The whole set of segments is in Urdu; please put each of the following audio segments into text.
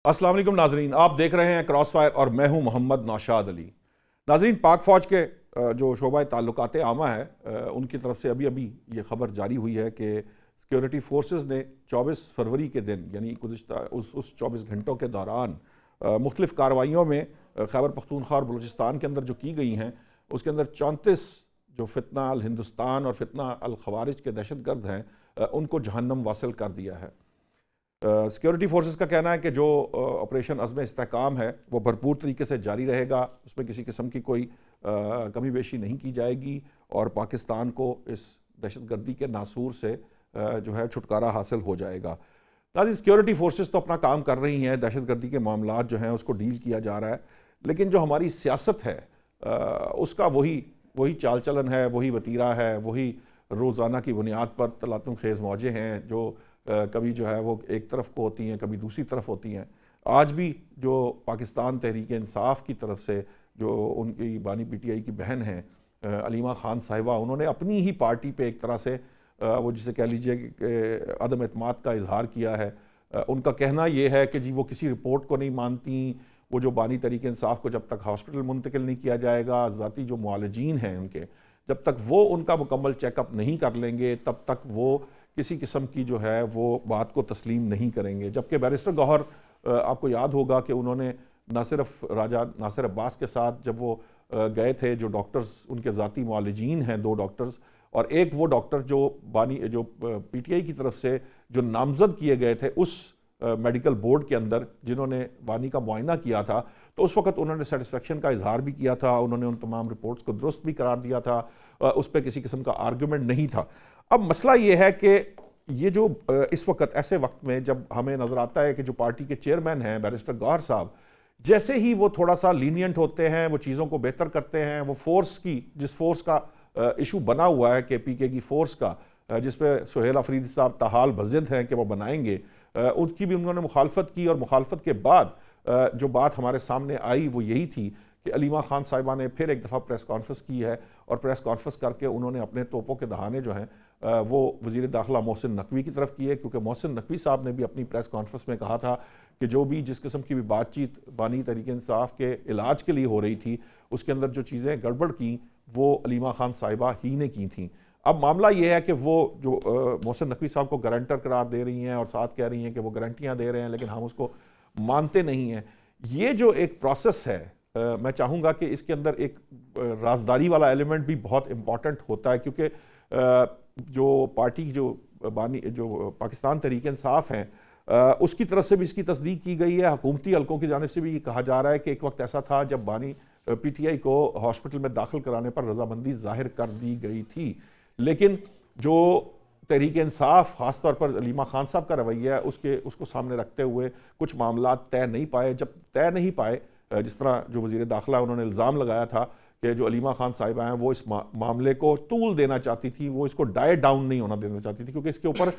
السلام علیکم ناظرین، آپ دیکھ رہے ہیں کراس فائر اور میں ہوں محمد نوشاد علی۔ ناظرین، پاک فوج کے جو شعبہ تعلقات عامہ ہے ان کی طرف سے ابھی یہ خبر جاری ہوئی ہے کہ سیکیورٹی فورسز نے 24 فروری کے دن یعنی گزشتہ اس 24 گھنٹوں کے دوران مختلف کارروائیوں میں خیبر پختونخوا اور بلوچستان کے اندر جو کی گئی ہیں اس کے اندر 34 جو فتنہ الہندوستان اور فتنہ الخوارج کے دہشت گرد ہیں ان کو جہنم واصل کر دیا ہے۔ سیکیورٹی فورسز کا کہنا ہے کہ جو آپریشن عزم استحکام ہے وہ بھرپور طریقے سے جاری رہے گا، اس میں کسی قسم کی کوئی کمی بیشی نہیں کی جائے گی اور پاکستان کو اس دہشت گردی کے ناسور سے جو ہے چھٹکارا حاصل ہو جائے گا۔ ناظرین، سیکیورٹی فورسز تو اپنا کام کر رہی ہیں، دہشت گردی کے معاملات جو ہیں اس کو ڈیل کیا جا رہا ہے، لیکن جو ہماری سیاست ہے اس کا وہی چال چلن ہے، وہی وتیرہ ہے، وہی روزانہ کی بنیاد پر تلاطم خیز موجیں ہیں جو کبھی جو ہے وہ ایک طرف کو ہوتی ہیں، کبھی دوسری طرف ہوتی ہیں۔ آج بھی جو پاکستان تحریک انصاف کی طرف سے جو ان کی بانی پی ٹی آئی کی بہن ہیں علیمہ خان صاحبہ، انہوں نے اپنی ہی پارٹی پہ ایک طرح سے وہ جسے کہہ لیجئے کہ عدم اعتماد کا اظہار کیا ہے۔ ان کا کہنا یہ ہے کہ جی وہ کسی رپورٹ کو نہیں مانتی، وہ جو بانی تحریک انصاف کو جب تک ہاسپٹل منتقل نہیں کیا جائے گا، ذاتی جو معالجین ہیں ان کے، جب تک وہ ان کا مکمل چیک اپ نہیں کر لیں گے تب تک وہ کسی قسم کی جو ہے وہ بات کو تسلیم نہیں کریں گے۔ جبکہ بیرسٹر گوہر آپ کو یاد ہوگا کہ انہوں نے نہ صرف راجہ ناصر عباس کے ساتھ جب وہ گئے تھے، جو ڈاکٹرز ان کے ذاتی معالجین ہیں 2 ڈاکٹرز، اور ایک وہ ڈاکٹر جو پی ٹی آئی کی طرف سے جو نامزد کیے گئے تھے اس میڈیکل بورڈ کے اندر جنہوں نے بانی کا معائنہ کیا تھا، تو اس وقت انہوں نے سیٹسفیکشن کا اظہار بھی کیا تھا، انہوں نے ان تمام رپورٹس کو درست بھی قرار دیا تھا، اس پہ کسی قسم کا آرگومنٹ نہیں تھا۔ اب مسئلہ یہ ہے کہ یہ جو اس وقت ایسے وقت میں جب ہمیں نظر آتا ہے کہ جو پارٹی کے چیئرمین ہیں بیرسٹر گوہر صاحب، جیسے ہی وہ تھوڑا سا لینینٹ ہوتے ہیں، وہ چیزوں کو بہتر کرتے ہیں، وہ فورس کی جس فورس کا ایشو بنا ہوا ہے کہ پی کے کی فورس کا، جس پہ سہیل افریدی صاحب تاحال بضد ہیں کہ وہ بنائیں گے، ان کی بھی انہوں نے مخالفت کی، اور مخالفت کے بعد جو بات ہمارے سامنے آئی وہ یہی تھی کہ علیمہ خان صاحبہ نے پھر ایک دفعہ پریس کانفرنس کی ہے، اور پریس کانفرنس کر کے انہوں نے اپنے توپوں کے دہانے جو ہیں وہ وزیر داخلہ محسن نقوی کی طرف کیے، کیونکہ محسن نقوی صاحب نے بھی اپنی پریس کانفرنس میں کہا تھا کہ جو بھی جس قسم کی بھی بات چیت بانی تحریک انصاف کے علاج کے لیے ہو رہی تھی اس کے اندر جو چیزیں گڑبڑ کیں وہ علیمہ خان صاحبہ ہی نے کی تھیں۔ اب معاملہ یہ ہے کہ وہ جو محسن نقوی صاحب کو گارنٹر قرار دے رہی ہیں اور ساتھ کہہ رہی ہیں کہ وہ گارنٹیاں دے رہے ہیں لیکن ہم اس کو مانتے نہیں ہیں۔ یہ جو ایک پروسیس ہے، میں چاہوں گا کہ اس کے اندر ایک رازداری والا ایلیمنٹ بھی بہت امپورٹنٹ ہوتا ہے، کیونکہ جو پارٹی جو پاکستان تحریک انصاف ہیں اس کی طرف سے بھی اس کی تصدیق کی گئی ہے، حکومتی حلقوں کی جانب سے بھی یہ کہا جا رہا ہے کہ ایک وقت ایسا تھا جب بانی پی ٹی آئی کو ہاسپٹل میں داخل کرانے پر رضامندی ظاہر کر دی گئی تھی، لیکن جو تحریک انصاف خاص طور پر علیمہ خان صاحب کا رویہ ہے اس کو سامنے رکھتے ہوئے کچھ معاملات طے نہیں پائے۔ جب طے نہیں پائے، جس طرح جو وزیر داخلہ انہوں نے الزام لگایا تھا کہ جو علیمہ خان صاحبہ ہیں وہ اس معاملے کو طول دینا چاہتی تھی، وہ اس کو ڈائٹ ڈاؤن نہیں ہونا دینا چاہتی تھی کیونکہ اس کے اوپر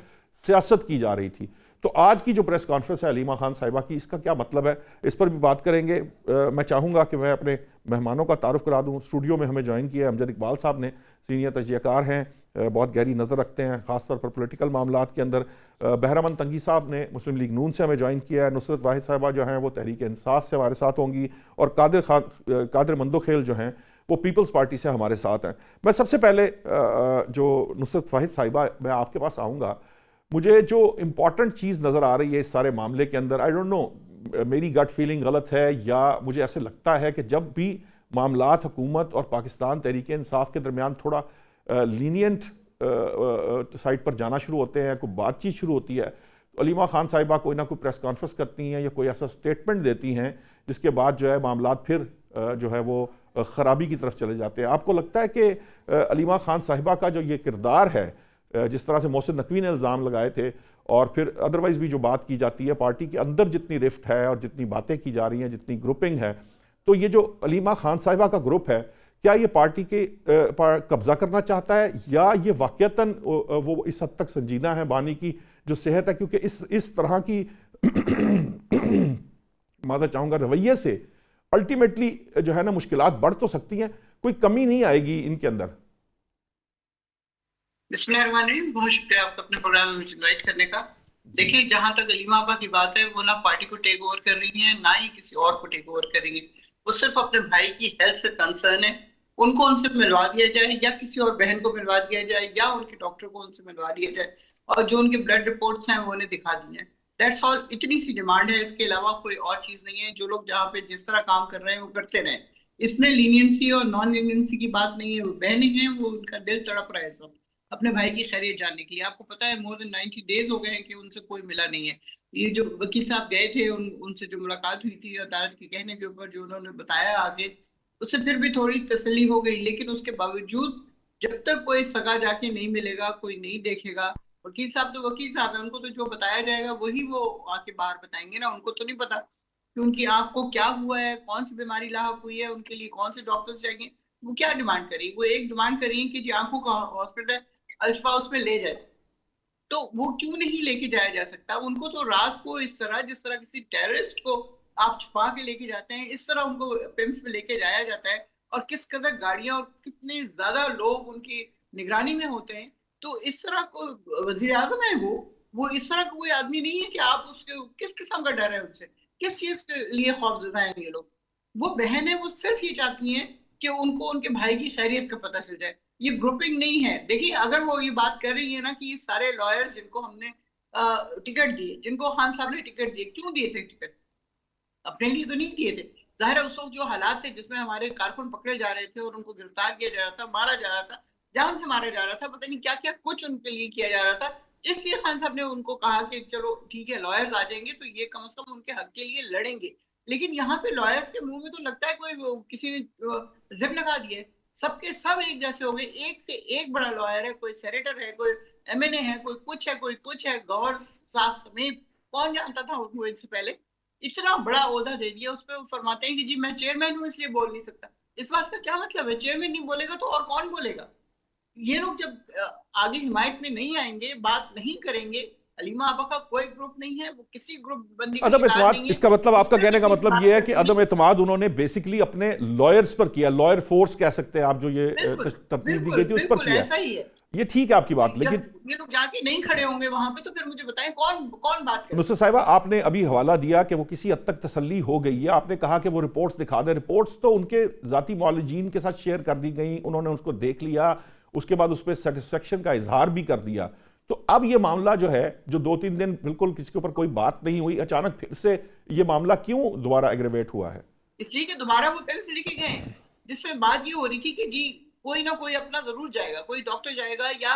سیاست کی جا رہی تھی۔ تو آج کی جو پریس کانفرنس ہے علیمہ خان صاحبہ کی، اس کا کیا مطلب ہے، اس پر بھی بات کریں گے۔ میں چاہوں گا کہ میں اپنے مہمانوں کا تعارف کرا دوں۔ اسٹوڈیو میں ہمیں جوائن کیا ہے امجد اقبال صاحب نے، سینئر تجزیہ کار ہیں، بہت گہری نظر رکھتے ہیں خاص طور پر پولیٹیکل معاملات کے اندر۔ بہرامند تنگی صاحب نے مسلم لیگ نون سے ہمیں جوائن کیا ہے۔ نصرت واحد صاحبہ جو ہیں وہ تحریک انصاف سے ہمارے ساتھ ہوں گی، اور قادر مندوخیل جو ہیں وہ پیپلز پارٹی سے ہمارے ساتھ ہیں۔ میں سب سے پہلے جو نصرت واحد صاحبہ، میں آپ کے پاس آؤں گا۔ مجھے جو امپورٹنٹ چیز نظر آ رہی ہے اس سارے معاملے کے اندر، آئی ڈونٹ نو میری گٹ فیلنگ غلط ہے یا مجھے ایسے لگتا ہے کہ جب بھی معاملات حکومت اور پاکستان تحریک انصاف کے درمیان تھوڑا لینینٹ سائٹ پر جانا شروع ہوتے ہیں، کوئی بات چیت شروع ہوتی ہے، تو علیمہ خان صاحبہ کوئی نہ کوئی پریس کانفرنس کرتی ہیں یا کوئی ایسا سٹیٹمنٹ دیتی ہیں جس کے بعد جو ہے معاملات پھر جو ہے وہ خرابی کی طرف چلے جاتے ہیں۔ آپ کو لگتا ہے کہ علیمہ خان صاحبہ کا جو یہ کردار ہے، جس طرح سے محسن نقوی نے الزام لگائے تھے اور پھر ادروائز بھی جو بات کی جاتی ہے پارٹی کے اندر، جتنی رفٹ ہے اور جتنی باتیں کی جا رہی ہیں، جتنی گروپنگ ہے، تو یہ جو علیمہ خان صاحبہ کا گروپ ہے، کیا یہ پارٹی کے قبضہ کرنا چاہتا ہے یا یہ واقعتاً وہ اس حد تک سنجیدہ ہیں بانی کی جو صحت ہے؟ کیونکہ اس طرح کی معذرت چاہوں گا رویے سے الٹیمیٹلی جو ہے نا مشکلات بڑھ تو سکتی ہیں، کوئی کمی نہیں آئے گی ان کے اندر۔ بسم اللہ الرحمن الرحیم، بہت شکریہ آپ کا اپنے پروگرام میں مجھے انوائٹ کرنے کا۔ دیکھیں جہاں تک علیمہ آپا کی بات ہے، وہ نہ پارٹی کو ٹیک اوور کر رہی ہیں نہ ہی کسی اور کو ٹیک اوور کر رہی ہیں، وہ صرف اپنے بھائی کی ہیلتھ سے کنسرن ہے. ان سے ملوا دیا جائے یا کسی اور بہن کو ملوا دیا جائے یا ان کے ڈاکٹر کو ان سے ملوا دیا جائے، اور جو ان کے بلڈ رپورٹس ہیں وہ انہیں دکھا دی جائیں. That's all. اتنی سی ڈیمانڈ ہے، اس کے علاوہ کوئی اور چیز نہیں ہے. جو لوگ جہاں پہ جس طرح کام کر رہے ہیں وہ کرتے رہیں. اس میں لینینسی اور نان لینینسی کی بات نہیں ہے. وہ بہنیں ہیں، وہ ان کا دل تڑپ رہا ہے سب اپنے بھائی کی خیریت جاننے کے لیے. آپ کو پتا ہے مور دین 90 days ہو گئے ہیں کہ ان سے کوئی ملا نہیں ہے. یہ جو وکیل صاحب گئے تھے، ان سے جو ملاقات ہوئی تھی عدالت کے کہنے کے اوپر، جو انہوں نے بتایا آگے، اس سے پھر بھی تھوڑی تسلی ہو گئی. لیکن اس کے باوجود جب تک کوئی سگا جا کے نہیں ملے گا، کوئی نہیں دیکھے گا. وکیل صاحب تو وکیل صاحب ہیں، ان کو تو جو بتایا جائے گا وہی وہ آ کے باہر بتائیں گے نا. ان کو تو نہیں پتا کہ ان کی آنکھ کو کیا ہوا ہے، کون سی بیماری لاحق ہوئی ہے، ان کے لیے کون سے ڈاکٹرز چاہیے. وہ کیا ڈیمانڈ کری؟ وہ ایک ڈیمانڈ کری کہ جی آنکھوں کا ہاسپٹل الشفا اس میں لے جائے. تو وہ کیوں نہیں لے کے جایا جا سکتا؟ ان کو تو رات کو اس طرح، جس طرح کسی ٹیررسٹ کو آپ چھپا کے لے کے جاتے ہیں، اس طرح ان کو پیمس میں لے کے جایا جاتا ہے. اور کس قدر گاڑیاں اور کتنے زیادہ لوگ ان کی نگرانی میں ہوتے ہیں. تو اس طرح کو وزیر اعظم ہے وہ اس طرح کا کوئی آدمی نہیں ہے کہ آپ اس کے کس قسم کا ڈر ہے ان سے، کس چیز کے لیے خوف زدہ ہیں یہ لوگ. وہ بہنیں وہ صرف یہ چاہتی ہیں کہ ان کو ان کے بھائی کی خیریت کا پتہ چل جائے. یہ گروپنگ نہیں ہے. دیکھیے اگر وہ یہ بات کر رہی ہے نا کہ یہ سارے لائرز جن کو ہم نے ٹکٹ دیے، جن کو خان صاحب نے ٹکٹ دیے، کیوں دیے تھے ٹکٹ؟ اپنے لیے تو نہیں دیے تھے. ظاہر ہے اس وقت جو حالات تھے جس میں ہمارے کارکن پکڑے جا رہے تھے اور ان کو گرفتار کیا جا رہا تھا، مارا جا رہا تھا، جان سے مارا جا رہا تھا، پتہ نہیں کیا کیا کچھ ان کے لیے کیا جا رہا تھا. اس لیے خان صاحب نے ان کو کہا کہ چلو ٹھیک ہے لائرز آ جائیں گے تو یہ کم از کم ان کے حق کے لیے لڑیں گے. لیکن یہاں پہ لائرز کے منہ میں تو لگتا ہے کوئی کسی نے زب لگا دیا ہے. سب کے سب ایک جیسے ہو گئے. ایک سے ایک بڑا لائر ہے، کوئی سینیٹر ہے، کوئی ایم این اے ہے، کوئی کچھ ہے، کوئی کچھ ہے. گور صاحب سمیت کون جانتا تھا ان کو ان سے پہلے؟ اتنا بڑا عہدہ دے دیا اس پہ. وہ فرماتے ہیں کہ جی میں چیئرمین ہوں اس لیے بول نہیں سکتا. اس بات کا کیا مطلب ہے؟ چیئرمین نہیں بولے گا تو اور کون بولے گا؟ یہ لوگ جب آگے حمایت میں نہیں آئیں گے، بات نہیں کریں گے. علیمہ آپا کا کوئی گروپ نہیں ہے، وہ کسی گروپ بندی کا عدم شکار اعتماد، نہیں ہے. اس کا مطلب آپ اس کا پہ کہنے بھی کا پلیز مطلب بات یہ ہے کہ کرتے عدم ہیں. اعتماد انہوں نے بیسیکلی اپنے لائرز پر کیا، لائر فورس کہہ سکتے ہیں آپ، جو یہ بالکل ترتیب دی بالکل گئی تھی اس پر بالکل کیا ایسا ہی ہے. ہے. یہ ٹھیک ہے آپ کی بات، جب لیکن یہ لوگ جا کے نہیں کھڑے ہوں گے وہاں پہ تو پھر مجھے بتائیں کون بات کرے گا؟ نصرت صاحبہ آپ نے ابھی حوالہ دیا کہ وہ کسی حد تک تسلی ہو گئی ہے. آپ نے کہا کہ وہ رپورٹس دکھا دیں. رپورٹس تو ان کے ذاتی معالجین کے ساتھ شیئر کر دی گئیں، انہوں نے اس کو دیکھ لیا، اس کے بعد اس پہ سیٹسفیکشن کا اظہار بھی کر دیا. تو اب یہ معاملہ جو ہے، جو 2-3 دن بالکل کسی کے اوپر کوئی بات نہیں ہوئی، اچانک پھر سے یہ معاملہ کیوں دوبارہ ایگریویٹ ہوا ہے؟ اس لیے کہ دوبارہ وہ پین سے لکھے گئے ہیں جس میں بات یہ ہو رہی تھی کہ جی کوئی نہ کوئی اپنا ضرور جائے گا، کوئی ڈاکٹر جائے گا یا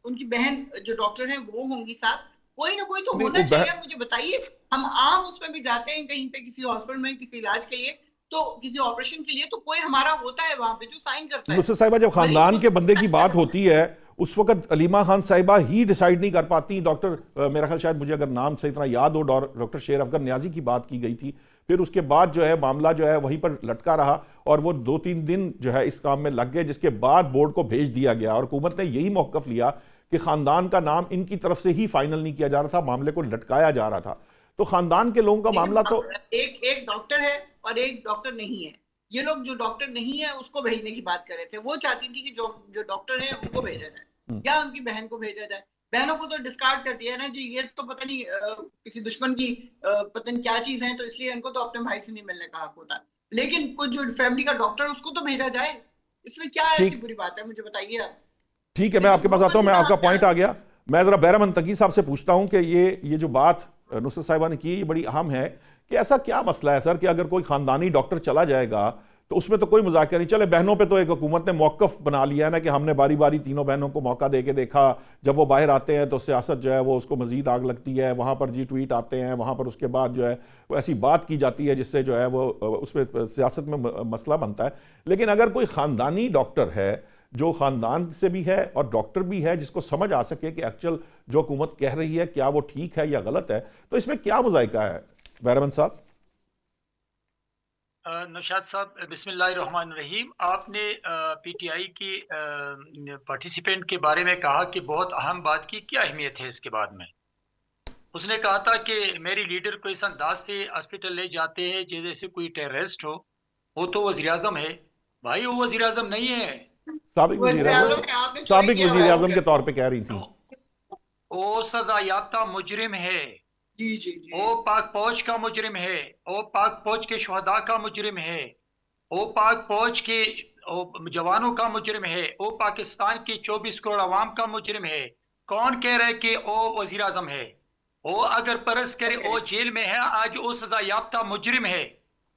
ان کی بہن جو ڈاکٹر ہیں وہ ہوں گی ساتھ. کوئی نہ کوئی تو نہیں ہونا چاہیے. مجھے بتائیے، ہم عام اس میں بھی جاتے ہیں کہیں پہ کسی ہاسپٹل میں کسی علاج کے لیے، تو کسی آپریشن کے لیے، تو کوئی ہمارا ہوتا ہے وہاں پہ جو سائن کرتا ہے. نصرت صاحبہ جب مریض خاندان کو کے بندے کی بات ہوتی ہے اس وقت علیمہ خان صاحبہ ہی ڈیسائیڈ نہیں کر پاتی. ڈاکٹر میرا خیال شاید مجھے اگر نام صحیح طرح یاد ہو، ڈاکٹر شیر افغان نیازی کی بات کی گئی تھی. پھر اس کے بعد جو ہے معاملہ جو ہے وہیں پر لٹکا رہا اور وہ 2-3 دن جو ہے اس کام میں لگ گئے، جس کے بعد بورڈ کو بھیج دیا گیا اور حکومت نے یہی موقف لیا کہ خاندان کا نام ان کی طرف سے ہی فائنل نہیں کیا جا رہا تھا، معاملے کو لٹکایا جا رہا تھا. تو خاندان کے لوگوں کا معاملہ تو ایک ڈاکٹر ہے اور ایک ڈاکٹر نہیں ہے. یہ لوگ جو ڈاکٹر نہیں ہے اس کو بھیجنے کی بات کر رہے تھے. وہ چاہتی تھی کہ جو ڈاکٹر ہیں ان کو بھیجا جائے یا ان کی بہن کو بھیجا جائے. بہنوں کو تو ڈسکارڈ کر دیا ہے نا جی، یہ تو پتہ نہیں کسی دشمن کی پتہ نہیں کیا چیز ہے، تو اس لیے ان کو تو اپنے بھائی سے نہیں ملنے کا حق ہوتا. لیکن کچھ جو فیملی کا ڈاکٹر اس کو تو بھیجا جائے. اس میں کیا ایسی ٹھیک بری بات ہے؟ مجھے بتائیے آپ. ٹھیک ہے، میں اس آپ میں کے پاس آتا ہوں. گروپن میں آپ کا ہونا پوائنٹ آ گیا. میں ذرا بہرام منتقی صاحب سے پوچھتا ہوں کہ یہ جو بات نصرت صاحبہ نے کی یہ بڑی اہم ہے کہ ایسا کیا مسئلہ ہے سر کہ اگر کوئی خاندانی ڈاکٹر چلا جائے گا تو اس میں تو کوئی مذاکرہ نہیں. چلے بہنوں پہ تو ایک حکومت نے موقف بنا لیا ہے نا کہ ہم نے باری باری تینوں بہنوں کو موقع دے کے دیکھا، جب وہ باہر آتے ہیں تو سیاست جو ہے وہ اس کو مزید آگ لگتی ہے. وہاں پر جی ٹویٹ آتے ہیں، وہاں پر اس کے بعد جو ہے وہ ایسی بات کی جاتی ہے جس سے جو ہے وہ اس پہ سیاست میں مسئلہ بنتا ہے. لیکن اگر کوئی خاندانی ڈاکٹر ہے جو خاندان سے بھی ہے اور ڈاکٹر بھی ہے، جس کو سمجھ آ سکے کہ ایکچول جو حکومت کہہ رہی ہے کیا وہ ٹھیک ہے یا غلط ہے، تو اس میں کیا مذائقہ ہے بیرمن صاحب؟ نوشاد صاحب بسم اللہ الرحمن الرحیم. آپ نے پی ٹی آئی کی پارٹیسپینٹ کے بارے میں کہا کہ بہت اہم بات کی. کیا اہمیت ہے اس کے بعد میں؟ اس نے کہا تھا کہ میری لیڈر کو اس انداز سے ہاسپٹل لے جاتے ہیں جیسے کوئی ٹیررسٹ ہو. وہ تو وزیر اعظم ہے بھائی، وہ وزیر اعظم نہیں ہے. سابق وزیر اعظم کے طور پہ کہہ رہی تھیں. وہ سزا یافتہ مجرم ہے، جی جی جی وہ پاک فوج کا مجرم ہے، وہ پاک فوج کے شہداء کا مجرم ہے، وہ پاک فوج کے جوانوں کا مجرم ہے، وہ پاکستان کی 24 کروڑ عوام کا مجرم ہے۔ کون کہہ رہا ہے کہ وہ وزیر اعظم ہے؟ وہ اگر پرس کرے وہ جیل میں ہے آج، وہ سزا یافتہ مجرم ہے،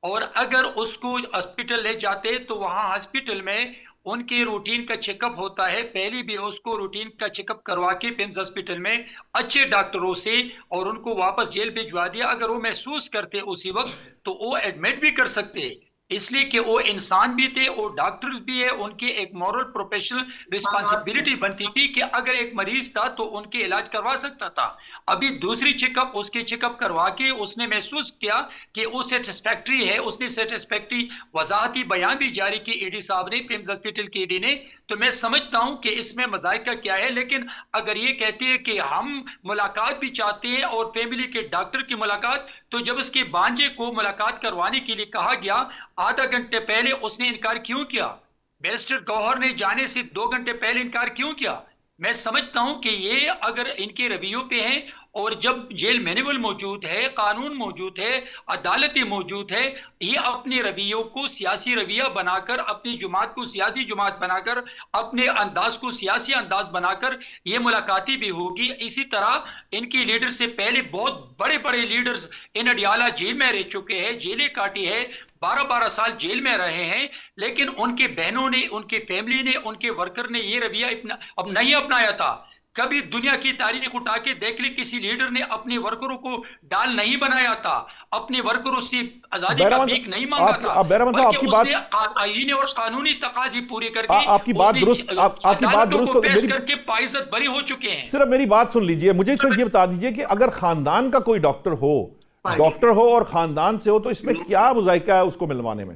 اور اگر اس کو ہاسپٹل لے جاتے تو وہاں ہاسپٹل میں ان کی روٹین کا چیک اپ ہوتا ہے، پہلے بھی اس کو روٹین کا چیک اپ کروا کے پیمز ہاسپٹل میں اچھے ڈاکٹروں سے اور ان کو واپس جیل بھجوا دیا۔ اگر وہ محسوس کرتے اسی وقت تو وہ ایڈمٹ بھی کر سکتے، اس لیے کہ وہ انسان بھی تھے، وہ ڈاکٹر بھی ہے، ان کی ایک مورل پروفیشنل ریسپانسبلٹی بنتی تھی کہ اگر ایک مریض تھا تو ان کے علاج کروا سکتا تھا۔ ابھی دوسری چیک اپ اس کے چیک اپ کروا کے اس نے محسوس کیا کہ وہ سیٹسفیکٹری ہے، اس نے سیٹسفیکٹری وضاحتی بیان بھی جاری کی ای ڈی صاحب نے، پیمز ہاسپٹل کی ای ڈی نے۔ تو میں سمجھتا ہوں کہ اس میں مذائقہ کیا ہے، لیکن اگر یہ کہتے ہیں کہ ہم ملاقات بھی چاہتے ہیں اور فیملی کے ڈاکٹر کی ملاقات، تو جب اس کے بانجے کو ملاقات کروانے کے لیے کہا گیا آدھا گھنٹے پہلے اس نے انکار کیوں کیا؟ بیرسٹر گوہر نے جانے سے 2 گھنٹے پہلے انکار کیوں کیا؟ میں سمجھتا ہوں کہ یہ اگر ان کے رویوں پہ ہیں، اور جب جیل مینول موجود ہے، قانون موجود ہے، عدالتیں موجود ہے، یہ اپنے رویوں کو سیاسی رویہ بنا کر، اپنی جماعت کو سیاسی جماعت بنا کر، اپنے انداز کو سیاسی انداز بنا کر یہ ملاقاتی بھی ہوگی۔ اسی طرح ان کی لیڈر سے پہلے بہت بڑے بڑے لیڈرز ان اڈیالہ جیل میں رہ چکے ہیں، جیلیں کاٹی ہے، 12 سال جیل میں رہے ہیں، لیکن ان کے بہنوں نے، ان کے فیملی نے، ان کے ورکر نے یہ رویہ اب نہیں اپنایا تھا۔ کبھی دنیا کی تاریخ اٹھا کے دیکھ لی، کسی لیڈر نے اپنے ورکروں کو ڈال نہیں بنایا تھا، اپنے ورکروں سے آزادی کا بھیک نہیں مانگا تھا، بلکہ اس نے آئینی اور قانونی تقاضے پورے کر کے آپ کی بات درست، آپ کی بات درست، پیش کر کے باعزت بری ہو چکے ہیں۔ صرف میری بات سن لیجئے، مجھے صرف یہ بتا دیجئے کہ اگر خاندان کا کوئی ڈاکٹر ہو اور خاندان سے ہو تو اس میں کیا مذائقہ ہے اس کو ملوانے میں؟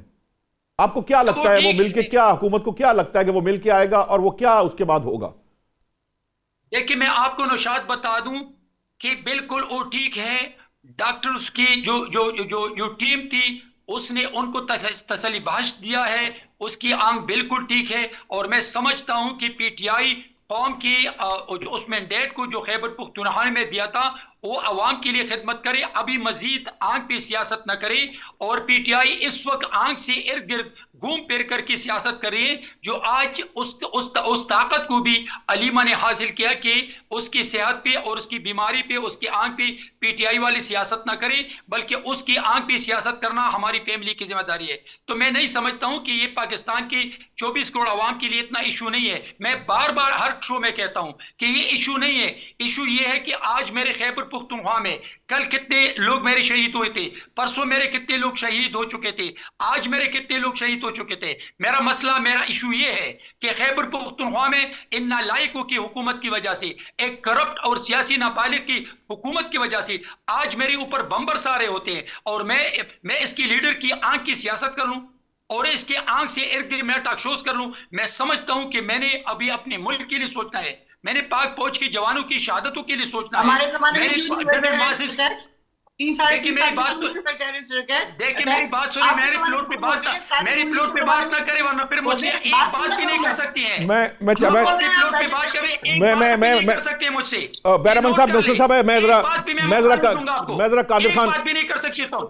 آپ کو کیا لگتا ہے وہ مل کے، کیا حکومت کو کیا لگتا ہے کہ وہ مل کے آئے گا اور وہ کیا اس کے بعد ہوگا؟ دیکھیں میں آپ کو نشاط بتا دوں کہ بالکل وہ ٹھیک ہے، ڈاکٹرز کی جو ٹیم تھی اس نے ان کو تسلی بخش دیا ہے، اس کی آنکھ بالکل ٹھیک ہے، اور میں سمجھتا ہوں کہ پی ٹی آئی قوم کی اس مینڈیٹ کو جو خیبر پختونخوا میں دیا تھا وہ عوام کے لیے خدمت کرے، ابھی مزید آنکھ پہ سیاست نہ کرے، اور پی ٹی آئی اس وقت آنکھ سے ارد گرد گھوم پھر کر کے سیاست کر رہی ہے، جو آج اس طاقت کو بھی علیمہ نے حاصل کیا کہ اس کی صحت پہ اور اس کی بیماری پہ، اس کی آنکھ پہ پی ٹی آئی والی سیاست نہ کرے، بلکہ اس کی آنکھ پہ سیاست کرنا ہماری فیملی کی ذمہ داری ہے۔ تو میں نہیں سمجھتا ہوں کہ یہ پاکستان کی 24 کروڑ عوام کے لیے اتنا ایشو نہیں ہے۔ میں بار بار ہر شو میں کہتا ہوں کہ یہ ایشو نہیں ہے، ایشو یہ ہے کہ آج میرے خیبر پختونخوا میں کل کتنے لوگ میرے شہید ہوئے تھے، پرسوں میرے کتنے لوگ شہید ہو چکے تھے، آج میرے کتنے لوگ شہید ہو چکے تھے۔ میرا مسئلہ، میرا ایشو یہ ہے کہ خیبر پختونخوا میں ان نالائقوں کی حکومت کی وجہ سے، ایک کرپٹ اور سیاسی نابالغ کی حکومت کی وجہ سے آج میرے اوپر بم برسا رہے ہوتے ہیں، اور میں اس کی لیڈر کی آنکھ کی سیاست کر لوں اور اس کے آنکھ سے ارد گرد میں ٹاک شوز کر لوں۔ میں سمجھتا ہوں کہ میں نے ابھی اپنے ملک کے لیے سوچنا ہے، میں نے پاک فوج کے جوانوں کی شہادتوں کے لیے سوچنا ہے۔ ہمارے زمانے میں دیکھیے میری بات سنیں، میری فلوٹ پہ بات نہ کرے ورنہ پھر مجھ سے ایک بات بھی نہیں کر سکتی ہیں، مجھ سے بیرمن صاحب، نصرت صاحب ہے، میں ذرا قادر خان،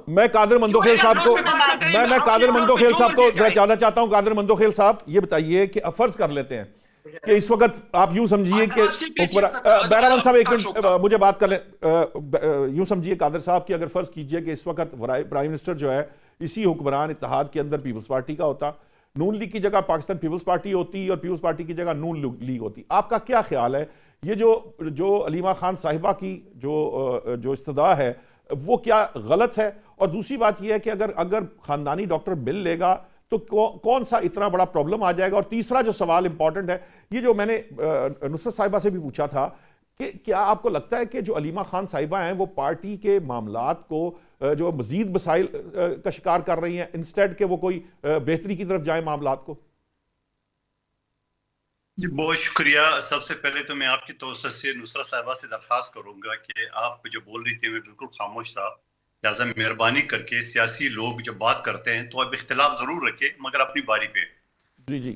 میں قادر مندوخیل صاحب کو، میں قادر مندوخیل صاحب کو ذرا جاننا چاہتا ہوں۔ قادر مندوخیل صاحب یہ بتائیے کہ فرض کر لیتے ہیں کہ اس وقت آپ یوں سمجھیے کہ بیرمن صاحب ایک منٹ مجھے بات کر لیں، یوں سمجھیے قادر صاحب کہ اگر فرض کیجئے کہ اس وقت پرائم منسٹر جو ہے اسی حکمران اتحاد کے اندر پیپلز پارٹی کا ہوتا، نون لیگ کی جگہ پاکستان پیپلز پارٹی ہوتی اور پیپلز پارٹی کی جگہ نون لیگ ہوتی، آپ کا کیا خیال ہے؟ یہ جو علیمہ خان صاحبہ کی جو استدعا ہے وہ کیا غلط ہے؟ اور دوسری بات یہ ہے کہ اگر خاندانی ڈاکٹر مل لے گا تو کون سا اتنا بڑا پرابلم آ جائے گا؟ اور تیسرا جو سوال امپورٹنٹ ہے، یہ جو میں نے نصرت صاحبہ سے بھی پوچھا تھا کہ کیا آپ کو لگتا ہے کہ جو علیمہ خان صاحبہ ہیں وہ پارٹی کے معاملات کو جو مزید مسائل کا شکار کر رہی ہیں انسٹیڈ کہ وہ کوئی بہتری کی طرف جائیں معاملات کو؟ جی بہت شکریہ۔ سب سے پہلے تو میں آپ کی توسط سے نصرت صاحبہ سے درخواست کروں گا کہ آپ جو بول رہی تھی میں بالکل خاموش تھا، لہٰذا مہربانی کر کے سیاسی لوگ جب بات کرتے ہیں تو اب اختلاف ضرور رکھے مگر اپنی باری پہ۔ جی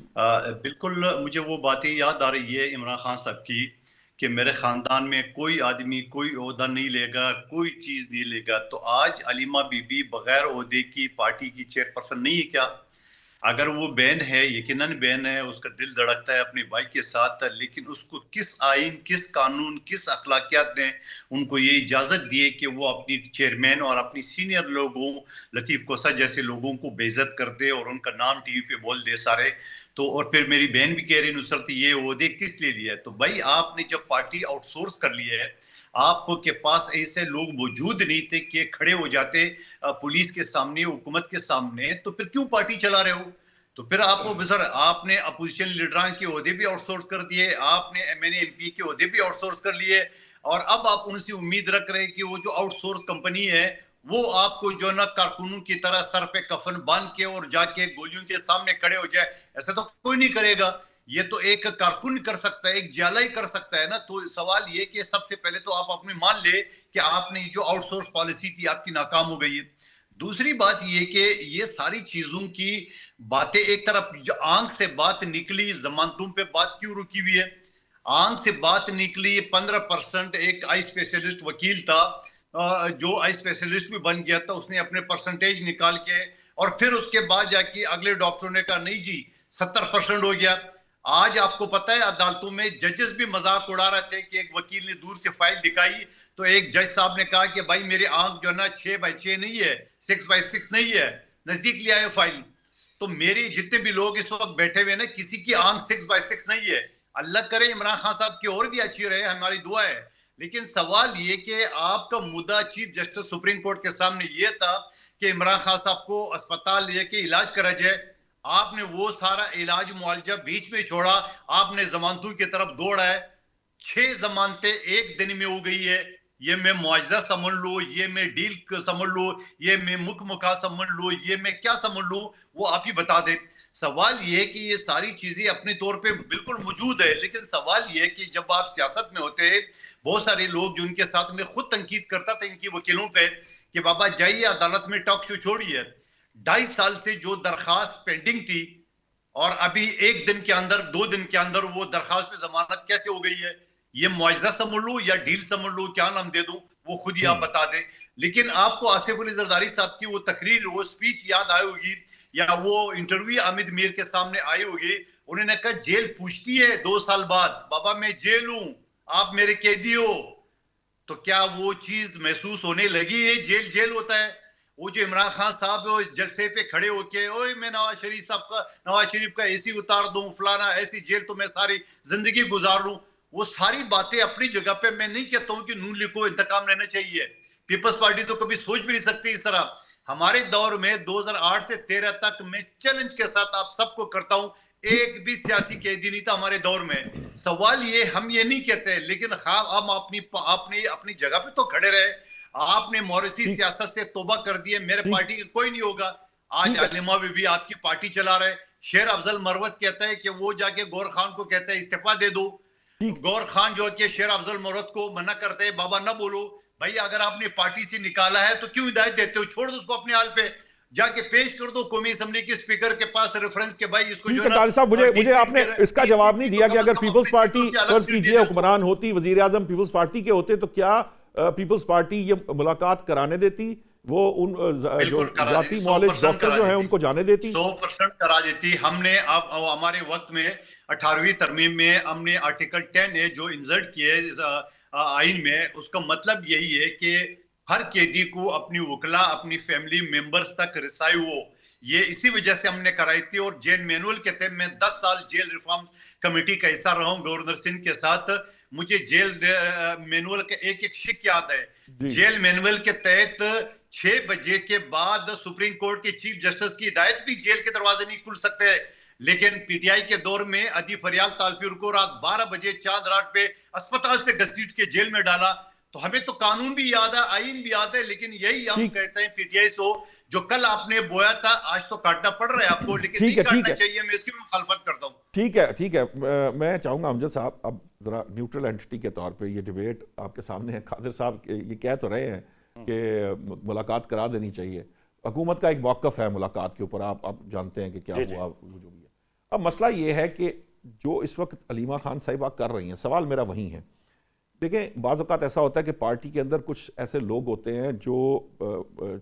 بالکل مجھے وہ باتیں یاد آ رہی ہے عمران خان صاحب کی کہ میرے خاندان میں کوئی آدمی کوئی عہدہ نہیں لے گا، کوئی چیز نہیں لے گا، تو آج علیمہ بی بی بغیر عہدے کی پارٹی کی چیئرپرسن نہیں ہے کیا؟ اگر وہ بہن ہے، یقیناً بہن ہے، اس کا دل دھڑکتا ہے اپنے بھائی کے ساتھ، لیکن اس کو کس آئین، کس قانون، کس اخلاقیات نے ان کو یہ اجازت دی کہ وہ اپنی چیئرمین اور اپنی سینئر لوگوں، لطیف کوسہ جیسے لوگوں کو بے عزت کر دے اور ان کا نام ٹی وی پہ بول دے سارے؟ تو اور پھر میری بہن بھی کہہ رہی نصرت یہ عہدے کس لیے لیا ہے؟ تو بھائی آپ نے جب پارٹی آؤٹ سورس کر لی ہے، آپ کے پاس ایسے لوگ موجود نہیں تھے کہ کھڑے ہو جاتے پولیس کے سامنے، حکومت کے سامنے، تو پھر کیوں پارٹی چلا رہے ہو؟ تو پھر آپ کو بسر آپ نے اپوزیشن لیڈران کے عہدے بھی آؤٹ سورس کر دیے، آپ نے M N A M P کے عہدے بھی آؤٹ سورس کر لیے، اور اب آپ ان سے امید رکھ رہے کہ وہ جو آؤٹ سورس کمپنی ہے وہ آپ کو جو نا کارکنوں کی طرح سر پہ کفن باندھ کے اور جا کے گولیوں کے سامنے کھڑے ہو جائے۔ ایسا تو کوئی نہیں کرے گا، یہ تو ایک کارکن کر سکتا ہے، ایک جالا ہی کر سکتا ہے نا۔ تو سوال یہ کہ سب سے پہلے تو آپ اپنے مان لے کہ آپ نے جو آؤٹ سورس پالیسی تھی آپ کی ناکام ہو گئی ہے۔ دوسری بات یہ کہ یہ ساری چیزوں کی باتیں ایک طرف، جو آنکھ سے بات نکلی، ضمانتوں پہ بات کیوں رکی ہوئی ہے؟ آنکھ سے بات نکلی 15%، ایک آئی اسپیشلسٹ وکیل تھا جو آئی اسپیشلسٹ بھی بن گیا تھا، اس نے اپنے پرسنٹیج نکال کے، اور پھر اس کے بعد جا کے اگلے ڈاکٹروں نے کہا نہیں جی 70% ہو گیا۔ آج آپ کو پتہ ہے عدالتوں میں ججز بھی مذاق اڑا رہے تھے کہ ایک وکیل نے دور سے فائل دکھائی تو ایک جج صاحب نے کہا کہ بھائی میری آنکھ جو ہے نا 6x6 نہیں ہے، 6x6 نہیں ہے، نزدیک لے آئے فائل۔ تو میری جتنے بھی لوگ اس وقت بیٹھے ہوئے نا، کسی کی آنکھ 6x6 نہیں ہے۔ اللہ کرے عمران خان صاحب کی اور بھی اچھی رہے، ہماری دعا ہے۔ لیکن سوال یہ کہ آپ کا مدعا چیف جسٹس سپریم کورٹ کے سامنے یہ تھا کہ عمران خان صاحب کو اسپتال لے کے علاج کرا جائے، آپ نے وہ سارا علاج معالجہ بیچ میں چھوڑا، آپ نے ضمانتوں کی طرف دوڑا ہے۔ 6 ضمانتیں ایک دن میں ہو گئی ہے۔ یہ میں معاوضہ سمجھ لو، یہ میں ڈیل سمجھ لو، یہ میں مکہ سمجھ لو، یہ میں کیا سمجھ لو، وہ آپ ہی بتا دیں۔ سوال یہ ہے کہ یہ ساری چیزیں اپنے طور پہ بالکل موجود ہے، لیکن سوال یہ ہے کہ جب آپ سیاست میں ہوتے ہیں، بہت سارے لوگ جو ان کے ساتھ میں خود تنقید کرتا تھا ان کی وکیلوں پہ کہ بابا جائیے عدالت میں ٹاک شو چھوڑیے۔ 2.5 سال سے جو درخواست پینڈنگ تھی، اور ابھی 1 دن کے اندر 2 دن کے اندر وہ درخواست پہ ضمانت کیسے ہو گئی ہے؟ یہ معاوضہ سمجھ لوں یا ڈیل سمجھ لوں، کیا نام دے دوں، وہ خود ہی آپ بتا دیں۔ لیکن آپ کو آصف علی زرداری صاحب کی وہ تقریر، وہ سپیچ یاد آئی ہوگی، یا وہ انٹرویو حامد میر کے سامنے آئی ہوگی۔ انہوں نے کہا جیل پوچھتی ہے 2 سال بعد، بابا میں جیل ہوں، آپ میرے قیدی ہو۔ تو کیا وہ چیز محسوس ہونے لگی ہے؟ جیل جیل ہوتا ہے۔ وہ جو عمران خان صاحب جلسے پہ کھڑے ہو کے اوئے میں نواز شریف کا اے سی اتار دوں، فلانا ایسی جیل تو میں ساری زندگی گزار لوں، وہ ساری باتیں اپنی جگہ پہ۔ میں نہیں کہتا ہوں کہ نون لیگ کو انتقام لینا چاہیے، پیپلز پارٹی تو کبھی سوچ بھی نہیں سکتی اس طرح۔ ہمارے دور میں 2008 سے 13 تک میں چیلنج کے ساتھ آپ سب کو کرتا ہوں، ایک بھی سیاسی قیدی نہیں تھا ہمارے دور میں۔ سوال یہ، ہم یہ نہیں کہتے، لیکن ہم اپنی جگہ پہ تو کھڑے رہے۔ آپ نے موروثی سیاست سے توبہ کر دی ہے، میرے پارٹی کی کوئی نہیں ہوگا۔ آج علیمہ بی بی آپ کی پارٹی چلا رہے۔ شیر افضل مروت کہتا ہے کہ وہ جا کے گور خان کو کہتا ہے استعفیٰ دے دو، گور خان جو کہ شیر افضل مروت کو منع کرتے ہیں، بابا نہ بولو۔ بھائی اگر آپ نے پارٹی سے نکالا ہے تو کیوں ہدایت دیتے ہو؟ چھوڑ دو اس کو اپنے حال پہ، جا کے پیش کر دو قومی اسمبلی کے اسپیکر کے پاس ریفرنس کے بھائی اس کو جو ہے نا۔ قاضی صاحب مجھے آپ نے اس کا جواب نہیں دیا کہ اگر پیپلز پارٹی فرض کیجئے حکمران ہوتی، وزیر اعظم پیپلز پارٹی کے ہوتے، تو کیا پیپلز پارٹی یہ ملاقات کرانے دیتی؟ وہ ان جو ذاتی معالج ڈاکٹر جو ہیں ان کو جانے دیتی؟ 100% کرا دیتی۔ ہم نے اب ہمارے وقت میں 18ویں ترمیم میں ہم نے آرٹیکل 10A جو انسرٹ کیے آئین میں، اس کا مطلب یہی ہے کہ ہر قیدی کو اپنی وکلا، اپنی فیملی ممبرز تک رسائی ہو۔ یہ اسی وجہ سے ہم نے کرائی تھی۔ اور جیل مینول کے تحت میں 10 سال جیل ریفارم کمیٹی کا حصہ رہا ہوں گورنر سندھ کے ساتھ۔ مجھے جیل مینول کا ایک ایک شک یاد ہے۔ جیل مینول کے تحت 6 بجے کے بعد سپریم کورٹ کے چیف جسٹس کی ہدایت بھی جیل کے دروازے نہیں کھل سکتے، لیکن پی ٹی آئی کے دور میں ادی فریال تالپور کو رات 12 بجے چاند رات پہ اسپتال سے گھسیٹ کے جیل میں ڈالا۔ تو ہمیں تو قانون بھی یاد ہے، آئین بھی یاد ہے، لیکن یہی ہم کہتے ہیں پی ٹی آئی سو جو کل آپ نے بویا تھا آج تو کاٹنا پڑ رہا ہے آپ کو، لیکن نہیں کاٹنا چاہیے، میں اس کی مخالفت کرتا ہوں۔ ٹھیک ہے، میں چاہوں گا امجد صاحب اب ذرا نیوٹرل اینٹی کے طور پہ یہ ڈیبیٹ آپ کے سامنے ہے۔ قادر صاحب یہ کہہ تو رہے ہیں کہ ملاقات کرا دینی چاہیے، حکومت کا ایک موقف ہے ملاقات کے اوپر، آپ جانتے ہیں کہ کیا ہوا جو بھی ہے۔ اب مسئلہ یہ ہے کہ جو اس وقت علیمہ خان صاحبہ کر رہی ہیں، سوال میرا وہی ہے دیکھیں بعض اوقات ایسا ہوتا ہے کہ پارٹی کے اندر کچھ ایسے لوگ ہوتے ہیں جو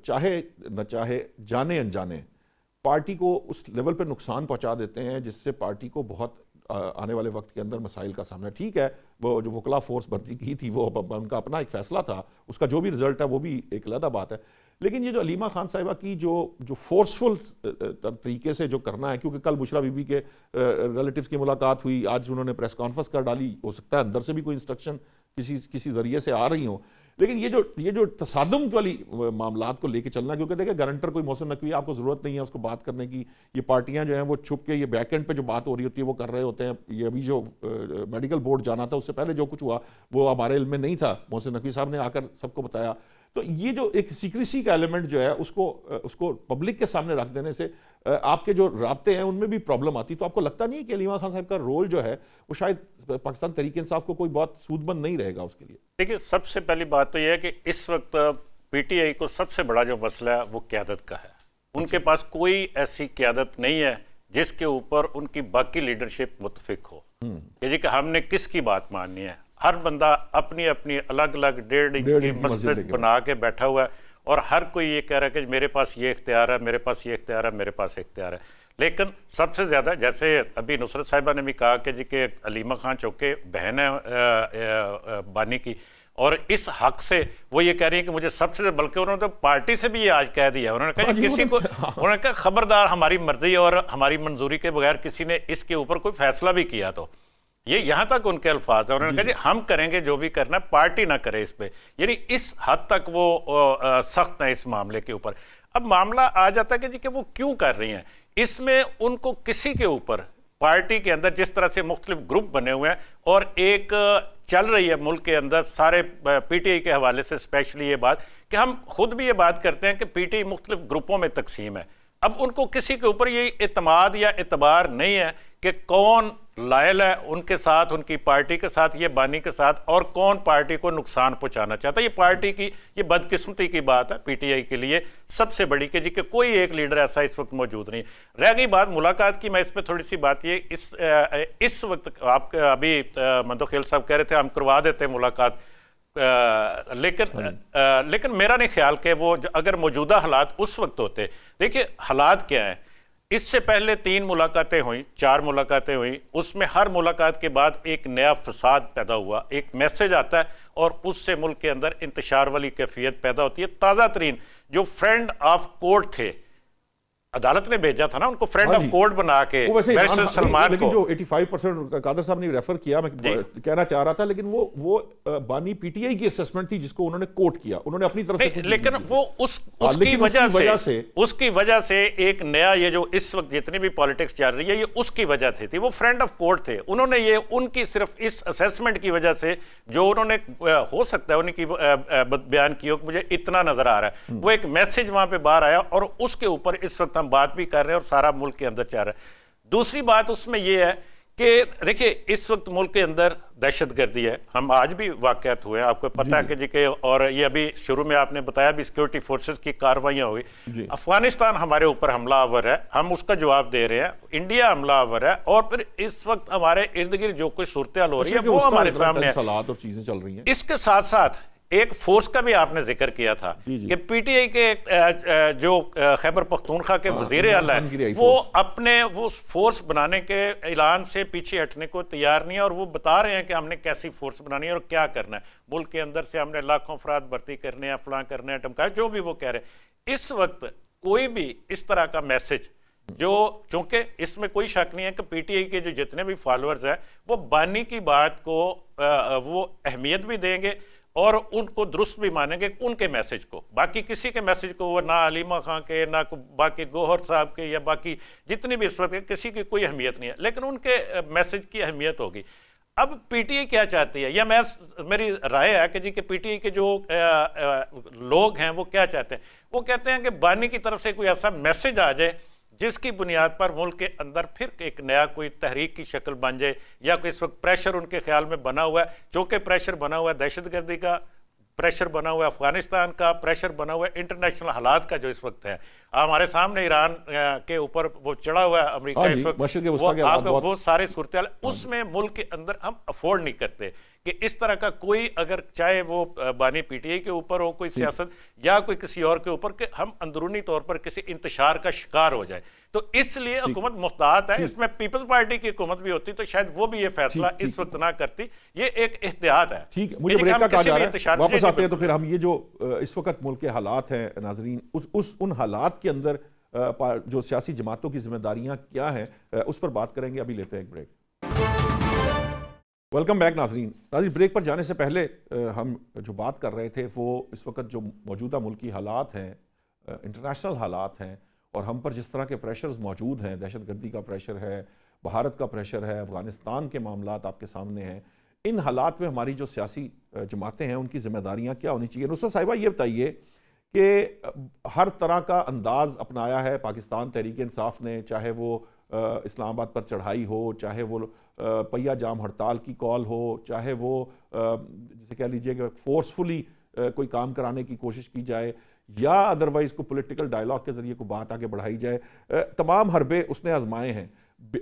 چاہے نہ چاہے جانے انجانے پارٹی کو اس لیول پہ نقصان پہنچا دیتے ہیں جس سے پارٹی کو بہت آنے والے وقت کے اندر مسائل کا سامنا. ٹھیک ہے وہ جو وکلا فورس بھرتی کی تھی وہ ان کا اپنا ایک فیصلہ تھا, اس کا جو بھی رزلٹ ہے وہ بھی ایک علیحدہ بات ہے, لیکن یہ جو علیمہ خان صاحبہ کی جو فورسفل طریقے سے جو کرنا ہے, کیونکہ کل بشرا بی بی کے ریلیٹیوز کی ملاقات ہوئی, آج انہوں نے پریس کانفرنس کر ڈالی, ہو سکتا ہے اندر سے بھی کوئی انسٹرکشن کسی ذریعے سے آ رہی ہوں, لیکن یہ جو تصادم والی معاملات کو لے کے چلنا, کیونکہ دیکھیں گارنٹر کوئی محسن نقوی آپ کو ضرورت نہیں ہے اس کو بات کرنے کی, یہ پارٹیاں جو ہیں وہ چھپ کے یہ بیک اینڈ پہ جو بات ہو رہی ہوتی ہے وہ کر رہے ہوتے ہیں. یہ ابھی جو میڈیکل بورڈ جانا تھا اس سے پہلے جو کچھ ہوا وہ ہمارے علم میں نہیں تھا, محسن نقوی صاحب نے آ کر سب کو بتایا. تو یہ جو ایک سیکریسی کا ایلیمنٹ جو ہے اس کو پبلک کے سامنے رکھ دینے سے آپ کے جو رابطے ہیں ان میں بھی پرابلم آتی. تو آپ کو لگتا نہیں ہے کہ علیمہ خان صاحب کا رول جو ہے وہ شاید پاکستان تحریک انصاف کو کوئی بہت سود مند نہیں رہے گا اس کے لیے؟ دیکھیے سب سے پہلی بات تو یہ ہے کہ اس وقت پی ٹی آئی کو سب سے بڑا جو مسئلہ ہے وہ قیادت کا ہے. ان کے پاس کوئی ایسی قیادت نہیں ہے جس کے اوپر ان کی باقی لیڈرشپ متفق ہو کہ جی کہ ہم نے کس کی بات ماننی ہے. ہر بندہ اپنی اپنی الگ الگ 1.5 انچ کی مسجد بنا کے بیٹھا ہوا ہے اور ہر کوئی یہ کہہ رہا ہے کہ میرے پاس یہ اختیار ہے, میرے پاس یہ اختیار ہے, میرے پاس اختیار ہے. لیکن سب سے زیادہ جیسے ابھی نصرت صاحبہ نے بھی کہا کہ جی کہ علیمہ خان چونکہ بہن ہے بانی کی, اور اس حق سے وہ یہ کہہ رہی ہیں کہ مجھے سب سے, بلکہ انہوں نے تو پارٹی سے بھی یہ آج کہہ دیا, انہوں نے کہا کسی کو, انہوں نے کہا خبردار ہماری مرضی اور ہماری منظوری کے بغیر کسی نے اس کے اوپر کوئی فیصلہ بھی کیا تو یہ یہاں تک ان کے الفاظ ہیں. انہوں نے کہا جی ہم کریں گے جو بھی کرنا ہے, پارٹی نہ کرے اس پہ. یعنی اس حد تک وہ سخت ہیں اس معاملے کے اوپر. اب معاملہ آ جاتا ہے کہ جی کہ وہ کیوں کر رہی ہیں. اس میں ان کو کسی کے اوپر پارٹی کے اندر جس طرح سے مختلف گروپ بنے ہوئے ہیں اور ایک چل رہی ہے ملک کے اندر سارے پی ٹی آئی کے حوالے سے اسپیشلی یہ بات کہ ہم خود بھی یہ بات کرتے ہیں کہ پی ٹی آئی مختلف گروپوں میں تقسیم ہے. اب ان کو کسی کے اوپر یہ اعتماد یا اعتبار نہیں ہے کہ کون لائل ہے ان کے ساتھ, ان کی پارٹی کے ساتھ, یہ بانی کے ساتھ, اور کون پارٹی کو نقصان پہنچانا چاہتا ہے. یہ پارٹی کی یہ بدقسمتی کی بات ہے پی ٹی آئی کے لیے سب سے بڑی کہ جی کہ کوئی ایک لیڈر ایسا اس وقت موجود نہیں. رہ گئی بات ملاقات کی, میں اس پہ تھوڑی سی بات یہ اس وقت آپ ابھی مندوخیل صاحب کہہ رہے تھے ہم کروا دیتے ہیں ملاقات, لیکن میرا نہیں خیال کہ وہ اگر موجودہ حالات اس وقت ہوتے, دیکھیے حالات کیا ہیں. اس سے پہلے 3 ملاقاتیں ہوئیں, 4 ملاقاتیں ہوئیں, اس میں ہر ملاقات کے بعد ایک نیا فساد پیدا ہوا, ایک میسج آتا ہے اور اس سے ملک کے اندر انتشار والی کیفیت پیدا ہوتی ہے. تازہ ترین جو فرینڈ آف کورٹ تھے, عدالت نے بھیجا تھا نا ان کو فرینڈ آف کورٹ بنا کے بیرسٹر سلمان کو, جو 85% قادر صاحب نے ریفر کیا, میں کہنا چاہ رہا تھا, لیکن وہ بانی پی ٹی آئی کی اسیسمنٹ تھی جس کو انہوں نے کوٹ کیا, انہوں نے اپنی طرف سے, لیکن وہ اس کی وجہ سے ایک نیا یہ جو اس وقت جتنی بھی پالیٹکس چل رہی ہے یہ اس کی وجہ سے تھی. وہ فرینڈ آف کورٹ تھے, انہوں نے یہ ان کی صرف اس اسیسمنٹ کی وجہ سے جو انہوں نے ہو سکتا ہے ان کی بیان کی ہو کہ مجھے اتنا نظر آ رہا ہے, وہ ایک میسج وہاں پہ باہر آیا اور اس کے اوپر اس وقت ہم بات بھی کر رہے ہیں اور سارا ملک کے اندر چل رہا ہے. دوسری بات اس میں یہ ہے کہ دیکھیے اس وقت ملک کے اندر دہشت گردی ہے, ہم آج بھی واقعات ہوئے ہیں آپ کو پتہ ہے کہ جی کہ, اور یہ ابھی شروع میں آپ نے بتایا بھی سیکورٹی فورسز کی کارروائیاں ہوئی. افغانستان ہمارے اوپر حملہ آور ہے, ہم اس کا جواب دے رہے ہیں. انڈیا حملہ آور ہے, اور پھر اس وقت ہمارے ارد گرد جو کوئی صورتحال ہو رہی ہے وہ ہمارے سامنے ہے, اور چیزیں چل رہی ہیں. اس کے ساتھ ساتھ ایک فورس کا بھی آپ نے ذکر کیا تھا کہ پی ٹی آئی کے جو خیبر پختونخوا کے وزیر اعلیٰ ہیں وہ اپنے وہ فورس بنانے کے اعلان سے پیچھے ہٹنے کو تیار نہیں ہے, اور وہ بتا رہے ہیں کہ ہم نے کیسی فورس بنانی ہے اور کیا کرنا ہے. ملک کے اندر سے ہم نے لاکھوں افراد بھرتی کرنے ہیں, فلاں کرنے ہیں, ٹمکائے, جو بھی وہ کہہ رہے ہیں. اس وقت کوئی بھی اس طرح کا میسج جو, چونکہ اس میں کوئی شک نہیں ہے کہ پی ٹی آئی کے جو جتنے بھی فالوورز ہیں وہ بانی کی بات کو وہ اہمیت بھی دیں گے اور ان کو درست بھی مانیں گے ان کے میسج کو. باقی کسی کے میسج کو وہ نہ علیمہ خان کے, نہ باقی گوہر صاحب کے, یا باقی جتنی بھی اس وقت کسی کی کوئی اہمیت نہیں ہے, لیکن ان کے میسج کی اہمیت ہوگی. اب پی ٹی آئی کیا چاہتی ہے, یا میری رائے ہے کہ جی کہ پی ٹی آئی کے جو لوگ ہیں وہ کیا چاہتے ہیں, وہ کہتے ہیں کہ بانی کی طرف سے کوئی ایسا میسج آ جائے جس کی بنیاد پر ملک کے اندر پھر ایک نیا کوئی تحریک کی شکل بن جائے, یا کوئی اس وقت پریشر ان کے خیال میں بنا ہوا ہے, چونکہ پریشر بنا ہوا ہے دہشت گردی کا, پریشر بنا ہوا ہے افغانستان کا, پریشر بنا ہوا ہے انٹرنیشنل حالات کا جو اس وقت ہے. ہمارے سامنے ایران کے اوپر وہ چڑھا ہوا ہے امریکہ اس وقت, وہ سارے صورتحال اس میں ملک کے اندر ہم افورڈ نہیں کرتے کہ اس طرح کا کوئی اگر چاہے وہ بانی پی ٹی آئی کے اوپر ہو کوئی سیاست یا کوئی کسی اور کے اوپر کہ ہم اندرونی طور پر کسی انتشار کا شکار ہو جائے. تو اس لیے حکومت محتاط ہے. اس میں پیپلز پارٹی کی حکومت بھی ہوتی تو شاید وہ بھی یہ فیصلہ اس وقت نہ کرتی. یہ ایک احتیاط ہے. ٹھیک ہے, مجھے بریک کا کہا جا رہا ہے, واپس آتے ہیں تو پھر ہم یہ جو اس وقت ملک کے حالات ہیں ناظرین, ان حالات کے اندر جو سیاسی جماعتوں کی ذمہ داریاں کیا ہیں اس پر بات کریں گے. ابھی لیتے ہیں ایک بریک. ویلکم بیک ناظرین. بریک پر جانے سے پہلے ہم جو بات کر رہے تھے وہ اس وقت جو موجودہ ملکی حالات ہیں, انٹرنیشنل حالات ہیں, اور ہم پر جس طرح کے پریشرز موجود ہیں, دہشت گردی کا پریشر ہے, بھارت کا پریشر ہے, افغانستان کے معاملات آپ کے سامنے ہیں, ان حالات میں ہماری جو سیاسی جماعتیں ہیں ان کی ذمہ داریاں کیا ہونی چاہیے. نصرت صاحبہ یہ بتائیے کہ ہر طرح کا انداز اپنایا ہے پاکستان تحریک انصاف نے, چاہے وہ اسلام آباد پر چڑھائی ہو, چاہے وہ پہیا جام ہڑتال کی کال ہو, چاہے وہ جسے کہہ لیجئے کہ فورسفلی کوئی کام کرانے کی کوشش کی جائے, یا ادروائز کو پولیٹیکل ڈائلاگ کے ذریعے کو بات آگے بڑھائی جائے. تمام حربے اس نے آزمائے ہیں.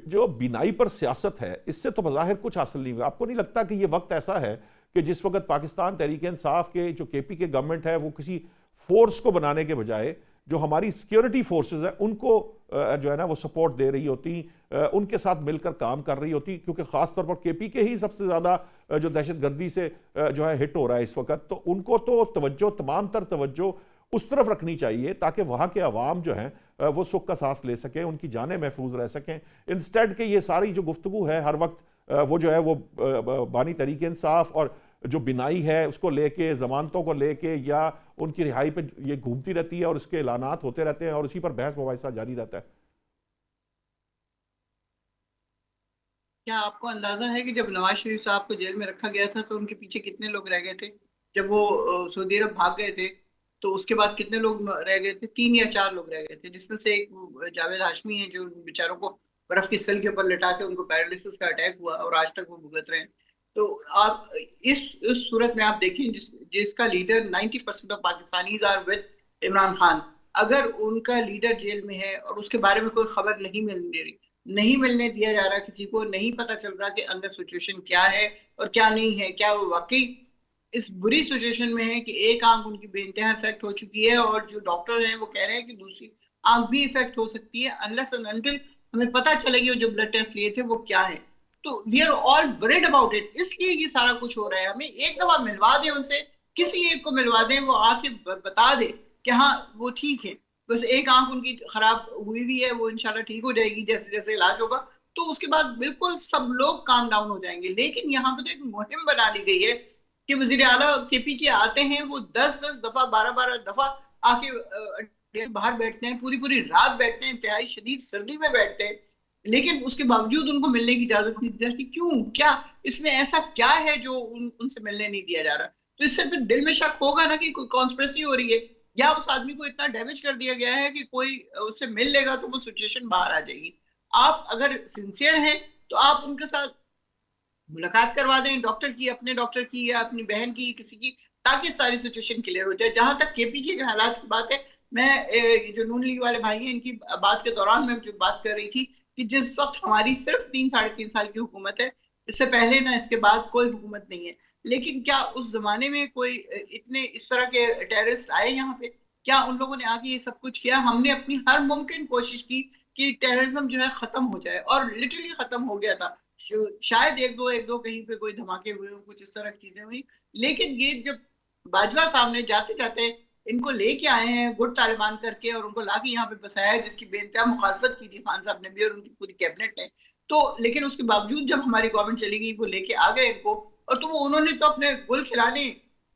جو بینائی پر سیاست ہے اس سے تو بظاہر کچھ حاصل نہیں ہوا. آپ کو نہیں لگتا کہ یہ وقت ایسا ہے کہ جس وقت پاکستان تحریک انصاف کے جو کے پی کے گورنمنٹ ہے وہ کسی فورس کو بنانے کے بجائے جو ہماری سیکیورٹی فورسز ہیں ان کو جو ہے نا وہ سپورٹ دے رہی ہوتی, ان کے ساتھ مل کر کام کر رہی ہوتی, کیونکہ خاص طور پر کے پی کے ہی سب سے زیادہ جو دہشت گردی سے جو ہے ہٹ ہو رہا ہے اس وقت, تو ان کو تو توجہ, تمام تر توجہ اس طرف رکھنی چاہیے تاکہ وہاں کے عوام جو ہیں وہ سکھ کا سانس لے سکیں, ان کی جانیں محفوظ رہ سکیں. انسٹیڈ کہ یہ ساری جو گفتگو ہے ہر وقت وہ جو ہے وہ بانی تحریک انصاف اور جو بینائی ہے اس کو لے کے, ضمانتوں کو لے کے یا ان کی رہائی پہ یہ گھومتی رہتی ہے اور اس کے اعلانات ہوتے رہتے ہیں اور اسی پر بحث مباحثہ جاری رہتا ہے. کیا آپ کو اندازہ ہے کہ جب نواز شریف صاحب کو جیل میں رکھا گیا تھا تو ان کے پیچھے کتنے لوگ رہ گئے تھے؟ جب وہ سعودی عرب بھاگ گئے تھے تو اس کے بعد کتنے لوگ رہ گئے تھے؟ 3 یا 4 لوگ رہ گئے تھے, جس میں سے ایک جاوید ہاشمی ہے جو بیچاروں کو برف کی سل کے اوپر لٹا کے ان کو پیرالیسس کا اٹیک ہوا اور آج تک وہ بھگت رہے ہیں. تو آپ اس صورت میں آپ دیکھیں جس کا leader 90% of Pakistanis are with Imran Khan, اگر ان کا لیڈر جیل میں ہے اور اس کے بارے میں کوئی خبر نہیں ملنے دیا جا رہا, کسی کو نہیں پتا چل رہا کہ اندر سچویشن کیا ہے اور کیا نہیں ہے, کیا وہ واقعی اس بری سچویشن میں ہے کہ ایک آنکھ ان کی بے انتہا افیکٹ ہو چکی ہے اور جو ڈاکٹر ہیں وہ کہہ رہے ہیں کہ دوسری آنکھ بھی افیکٹ ہو سکتی ہے unless and until ہمیں پتا چلے گی جو بلڈ ٹیسٹ لیے تھے وہ کیا ہے. تو we are all worried about it, اس لیے یہ سارا کچھ ہو رہا ہے. ہمیں ایک دفعہ ملوا دیں ان سے, کسی ایک کو ملوا دیں, وہ آ کے بتا دے کہ ہاں وہ ٹھیک ہے, بس ایک آنکھ ان کی خراب ہوئی ہے, وہ انشاءاللہ ٹھیک ہو جائے گی جیسے جیسے علاج ہوگا, تو اس کے بعد بالکل سب لوگ کام ڈاؤن ہو جائیں گے. لیکن یہاں پہ تو ایک مہم بنا لی گئی ہے کہ وزیر اعلیٰ کے پی کے آتے ہیں, وہ 10 دفعہ 12 دفعہ آ کے باہر بیٹھتے ہیں, پوری رات بیٹھتے ہیں, انتہائی شدید سردی میں بیٹھتے ہیں, لیکن اس کے باوجود ان کو ملنے کی اجازت نہیں دی جاتی. کیوں؟ کیا اس میں ایسا کیا ہے جو ان سے ملنے نہیں دیا جا رہا؟ تو اس سے پھر دل میں شک ہوگا نا کہ کوئی کانسپریسی ہو رہی ہے, یا اس آدمی کو اتنا ڈیمیج کر دیا گیا ہے کہ کوئی اس سے مل لے گا تو وہ سچویشن باہر آ جائے گی. آپ اگر سنسیئر ہیں تو آپ ان کے ساتھ ملاقات کروا دیں, ڈاکٹر کی, اپنے ڈاکٹر کی یا اپنی بہن کی, کسی کی, تاکہ ساری سچویشن کلیئر ہو جائے. جہاں تک کے پی کے حالات کی بات ہے, میں جو نون لیگ والے بھائی ہیں ان کی بات کے دوران میں جو بات کر رہی تھی کہ جس وقت ہماری صرف 3-3.5 سال کی حکومت ہے, اس سے پہلے نہ اس کے بعد کوئی حکومت نہیں ہے, لیکن کیا اس زمانے میں کوئی اتنے اس طرح کے ٹیررسٹ آئے یہاں پہ؟ کیا ان لوگوں نے آگے یہ سب کچھ کیا؟ ہم نے اپنی ہر ممکن کوشش کی کہ ٹیررزم جو ہے ختم ہو جائے, اور لٹرلی ختم ہو گیا تھا. شاید ایک دو کہیں پہ کوئی دھماکے ہوئے ہوں, کچھ اس طرح کی چیزیں ہوئی, لیکن یہ جب باجوہ سامنے جاتے جاتے ان کو لے کے آئے ہیں گڈ طالبان کر کے اور ان کو لا کے یہاں پہ بسایا ہے, جس کی بے انتہا مخالفت کی تھی خان صاحب نے بھی اور ان کی پوری کیبنٹ نے, تو لیکن اس کے باوجود جب ہماری گورنمنٹ چلی گئی وہ لے کے آ گئے ان کو, اور تو وہ انہوں نے تو اپنے گل کھلانے,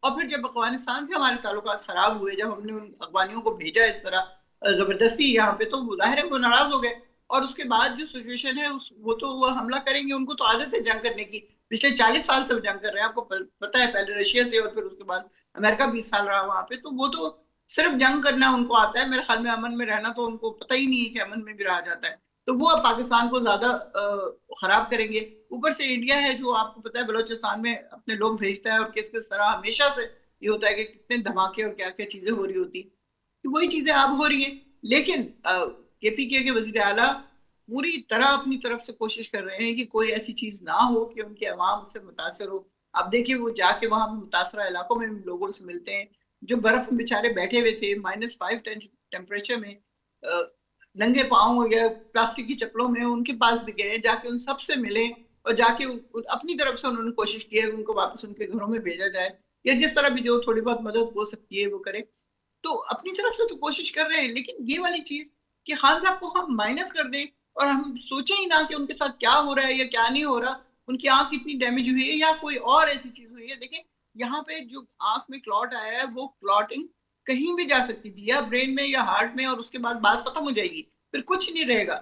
اور پھر جب افغانستان سے ہمارے تعلقات خراب ہوئے, جب ہم نے ان افغانیوں کو بھیجا اس طرح زبردستی یہاں پہ, تو ظاہر ہے وہ ناراض ہو گئے. اور اس کے بعد جو سچویشن ہے وہ تو وہ حملہ کریں گے, ان کو تو عادت ہے جنگ کرنے کی, پچھلے 40 سال سے وہ جنگ کر رہے ہیں, آپ کو پتہ ہے, پہلے رشیا سے اور پھر اس کے بعد امریکہ 20 سال رہا وہاں پہ, تو وہ تو صرف جنگ کرنا ان کو آتا ہے. میرے خیال میں امن میں رہنا تو ان کو پتہ ہی نہیں ہے کہ امن میں بھی رہا جاتا ہے, تو وہ پاکستان کو زیادہ خراب کریں گے. اوپر سے انڈیا ہے جو آپ کو پتہ ہے بلوچستان میں اپنے لوگ بھیجتا ہے, اور کس طرح ہمیشہ سے یہ ہوتا ہے کہ کتنے دھماکے اور کیا کیا چیزیں ہو رہی ہوتی, وہی چیزیں اب ہو رہی ہیں. لیکن کے پی کے وزیر اعلیٰ پوری طرح اپنی طرف سے کوشش کر رہے ہیں کہ کوئی ایسی چیز نہ ہو کہ ان کے عوام سے متاثر ہو, آپ دیکھیں وہ جا کے وہاں متاثرہ علاقوں میں لوگوں سے ملتے ہیں جو برف میں بیچارے بیٹھے ہوئے تھے -5 ٹیمپریچر میں، ننگے پاؤں یا پلاسٹک کی چپلوں میں، ان کے پاس بھی گئے، جا کے ان سب سے ملے اور جا کے اپنی طرف سے انہوں نے کوشش کی ہے ان کو واپس ان کے گھروں میں بھیجا جائے، یا جس طرح بھی جو تھوڑی بہت مدد ہو سکتی ہے وہ کرے. تو اپنی طرف سے تو کوشش کر رہے ہیں، لیکن یہ والی چیز کہ خان صاحب کو ہم مائنس کر دیں اور ہم سوچیں ہی نہ کہ ان کے ساتھ کیا ہو رہا ہے یا کیا نہیں ہو رہا، ان کی آنکھ کتنی ڈیمیج ہوئی ہے یا کوئی اور ایسی چیز ہوئی ہے. دیکھیں یہاں پہ جو آنکھ میں کلاٹ آیا ہے وہ کلاٹنگ کہیں بھی جا سکتی تھی، یا برین میں یا ہارٹ میں، اور اس کے بعد بات ختم ہو جائے گی، پھر کچھ نہیں رہے گا.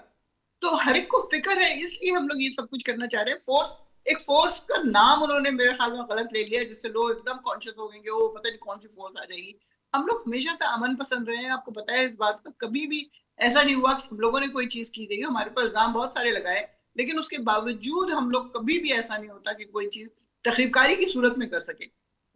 تو ہر ایک کو فکر ہے، اس لیے ہم لوگ یہ سب کچھ کرنا چاہ رہے ہیں. ایک فورس کا نام انہوں نے میرے خیال میں غلط لے لیا، جس سے لوگ ایک دم کانشیس ہو گئے کہ وہ پتہ نہیں کون سی فورس آ جائے گی. ہم لوگ ہمیشہ سے امن پسند رہے ہیں، آپ کو پتہ ہے اس بات کا. کبھی بھی ایسا نہیں ہوا کہ ہم لوگوں نے کوئی چیز کی گئی، ہمارے پاس الزام بہت سارے لگائے، لیکن اس کے باوجود ہم لوگ کبھی بھی ایسا نہیں ہوتا کہ کوئی چیز تخریب کاری کی صورت میں کر سکے.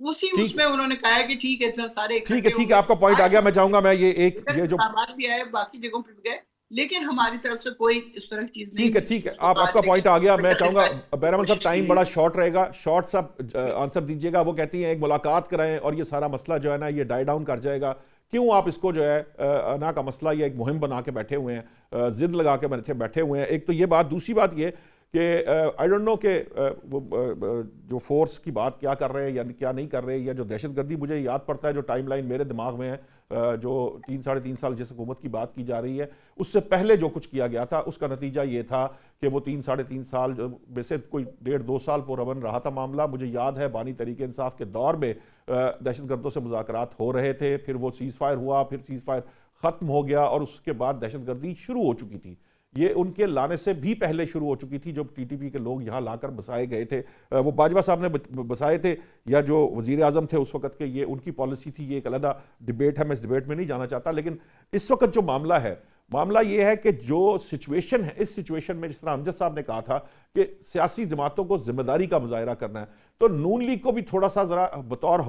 اس میں انہوں نے کہا ہے کہ ٹھیک ہے سارے ٹھیک ہے آپ کا پوائنٹ آ گیا. میں چاہوں گا میں یہ جو بھی آئے باقی جگہوں پہ بھی گئے، لیکن ہماری طرف سے کوئی اس طرح کی چیز نہیں. ٹھیک ہے آپ کا پوائنٹ آ گیا. میں چاہوں گا بہرحال صاحب ٹائم بڑا شارٹ رہے گا، شارٹ سب آنسر دیجیے گا. وہ کہتی ہیں ایک ملاقات کرائیں اور یہ سارا مسئلہ جو ہے نا یہ ڈائی ڈاؤن کر جائے گا. کیوں آپ اس کو جو ہے انا کا مسئلہ یہ ایک مہم بنا کے بیٹھے ہوئے ہیں، ضد لگا کے بیٹھے ہوئے ہیں؟ ایک تو یہ بات. دوسری بات یہ کہ آئی ڈونٹ نو کہ جو فورس کی بات کیا کر رہے ہیں یا کیا نہیں کر رہے، یا جو دہشت گردی مجھے یاد پڑتا ہے جو ٹائم لائن میرے دماغ میں ہے، جو 3-3.5 سال جس حکومت کی بات کی جا رہی ہے اس سے پہلے جو کچھ کیا گیا تھا اس کا نتیجہ یہ تھا کہ وہ 3-3.5 سال میں سے کوئی 1.5-2 سال پرامن رہا تھا معاملہ. مجھے یاد ہے بانی تحریک انصاف کے دور میں دہشت گردوں سے مذاکرات ہو رہے تھے، پھر وہ سیز فائر ہوا، پھر سیز فائر ختم ہو گیا اور اس کے بعد دہشت گردی شروع ہو چکی تھی. یہ ان کے لانے سے بھی پہلے شروع ہو چکی تھی. جو ٹی ٹی پی کے لوگ یہاں لا کر بسائے گئے تھے، وہ باجوہ صاحب نے بسائے تھے یا جو وزیر اعظم تھے اس وقت کے، یہ ان کی پالیسی تھی. یہ ایک علیحدہ ڈیبیٹ ہے، میں اس ڈیبیٹ میں نہیں جانا چاہتا. لیکن اس وقت جو معاملہ یہ ہے کہ جو سچویشن ہے، اس سچویشن میں جس طرح امجد صاحب نے کہا تھا کہ سیاسی جماعتوں کو ذمہ داری کا مظاہرہ کرنا ہے، تو نون لیگ کو بھی تھوڑا سا ذرا بطور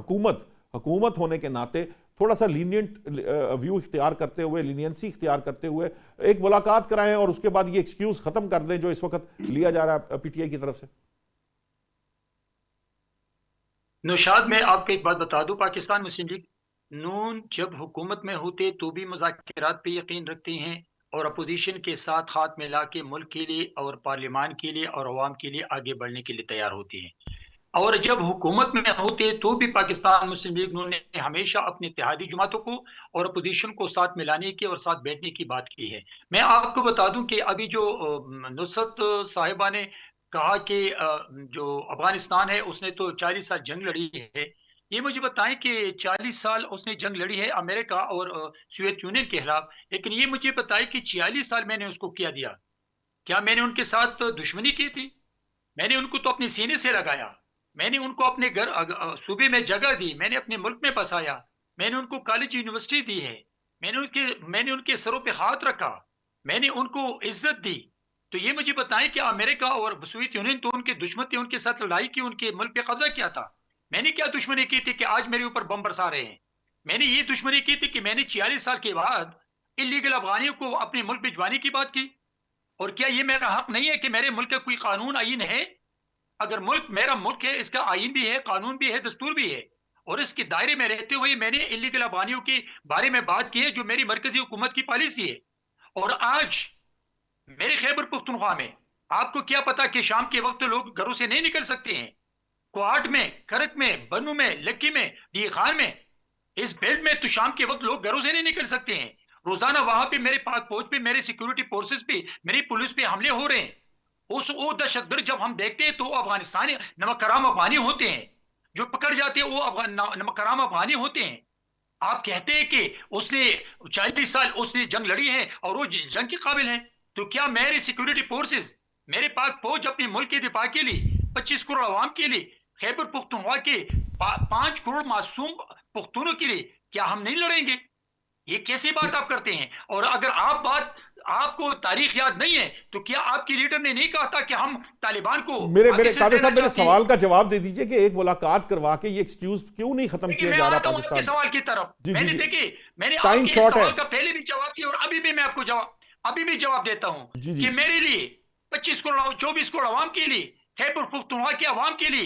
حکومت ہونے کے ناطے تھوڑا سا لینینٹ ویو اختیار کرتے ہوئے، لینینسی اختیار کرتے ہوئے ایک ملاقات کرائیں اور اس کے بعد یہ ایکسکیوز ختم کر دیں جو اس وقت لیا جا رہا ہے پی ٹی آئی کی طرف سے. نوشاد میں آپ کو ایک بات بتا دوں، پاکستان مسلم لیگ نون جب حکومت میں ہوتے تو بھی مذاکرات پہ یقین رکھتے ہیں اور اپوزیشن کے ساتھ ہاتھ ملا کے ملک کے لیے اور پارلیمان کے لیے اور عوام کے لیے آگے بڑھنے کے لیے تیار ہوتی ہیں. اور جب حکومت میں ہوتے تو بھی پاکستان مسلم لیگ نے ہمیشہ اپنے اتحادی جماعتوں کو اور اپوزیشن کو ساتھ ملانے کی اور ساتھ بیٹھنے کی بات کی ہے. میں آپ کو بتا دوں کہ ابھی جو نصرت صاحبہ نے کہا کہ جو افغانستان ہے اس نے تو 40 سال جنگ لڑی ہے. یہ مجھے بتائیں کہ 40 سال اس نے جنگ لڑی ہے امریکہ اور سوویت یونین کے خلاف، لیکن یہ مجھے بتائیں کہ 46 سال میں نے اس کو کیا دیا؟ کیا میں نے ان کے ساتھ دشمنی کی تھی؟ میں نے ان کو تو اپنے سینے سے لگایا، میں نے ان کو اپنے گھر صوبے میں جگہ دی، میں نے اپنے ملک میں بسایا، میں نے ان کو کالج یونیورسٹی دی ہے، میں نے ان کے سروں پہ ہاتھ رکھا، میں نے ان کو عزت دی. تو یہ مجھے بتائیں کہ امریکہ اور سوویت یونین تو ان کے دشمن تھے، ان کے ساتھ لڑائی کی، ان کے ملک پہ قبضہ کیا تھا. میں نے کیا دشمنی کی تھی کہ آج میرے اوپر بم برسا رہے ہیں؟ میں نے یہ دشمنی کی تھی کہ میں نے 46 سال کے بعد اللیگل افغانیوں کو اپنے ملک بھجوانے کی بات کی. اور کیا یہ میرا حق نہیں ہے کہ میرے ملک کا کوئی قانون آئین ہے؟ اگر ملک میرا ملک ہے، اس کا آئین بھی ہے، قانون بھی ہے، دستور بھی ہے، اور اس کے دائرے میں رہتے ہوئے میں نے اللیگل افغانیوں کے بارے میں بات کی ہے جو میری مرکزی حکومت کی پالیسی ہے. اور آج میرے خیبر پختونخوا میں آپ کو کیا پتا کہ شام کے وقت لوگ گھروں سے نہیں نکل سکتے ہیں؟ کوہاٹ میں، کھرک میں، بنو میں، لکی میں، ڈی خان میں، اس بیلٹ میں تو شام کے وقت لوگ گھروں سے نہیں نکل سکتے ہیں. روزانہ وہاں پہ میرے پاک فوج پہ، میرے سیکیورٹی فورسز پہ، میری پولیس پہ حملے ہو رہے ہیں. وہ دہشت گرد جب ہم دیکھتے ہیں تو افغانستانی نمک حرام افغانی ہوتے ہیں، جو پکڑ جاتے ہیں وہ نمک حرام افغانی ہوتے ہیں. آپ کہتے ہیں کہ اس نے 40 سال اس نے جنگ لڑی ہے اور وہ جنگ کے قابل ہیں، تو کیا میرے سیکیورٹی فورسز، میرے پاک فوج اپنے ملک کے دفاع کے لیے 25 کروڑ عوام کے لیے، خیبر پختونخوا کے 5 کروڑ معصوم پختونوں کے لیے کیا ہم نہیں لڑیں گے؟ یہ کیسی بات آپ کرتے ہیں؟ اور اگر آپ کو تاریخ یاد نہیں ہے تو کیا آپ کی لیڈر نے نہیں کہا تھا کہ ہم طالبان کو میرے قادر صاحب میرے سوال کا جواب دے دیجئے کہ ایک ملاقات کروا کے یہ ایکسکیوز کیوں نہیں ختم کیا جا رہا پاکستان؟ میں سوال کی طرف میں نے دیکھیں، میں نے آپ ٹائم کے شارٹ سوال ہے کا پہلے بھی جواب دیا اور ابھی بھی میں آپ کو جواب دیتا ہوں کہ میرے لیے 25 کروڑ 24 کروڑ عوام کے لیے، خیبر پختونخوا کے عوام کے لیے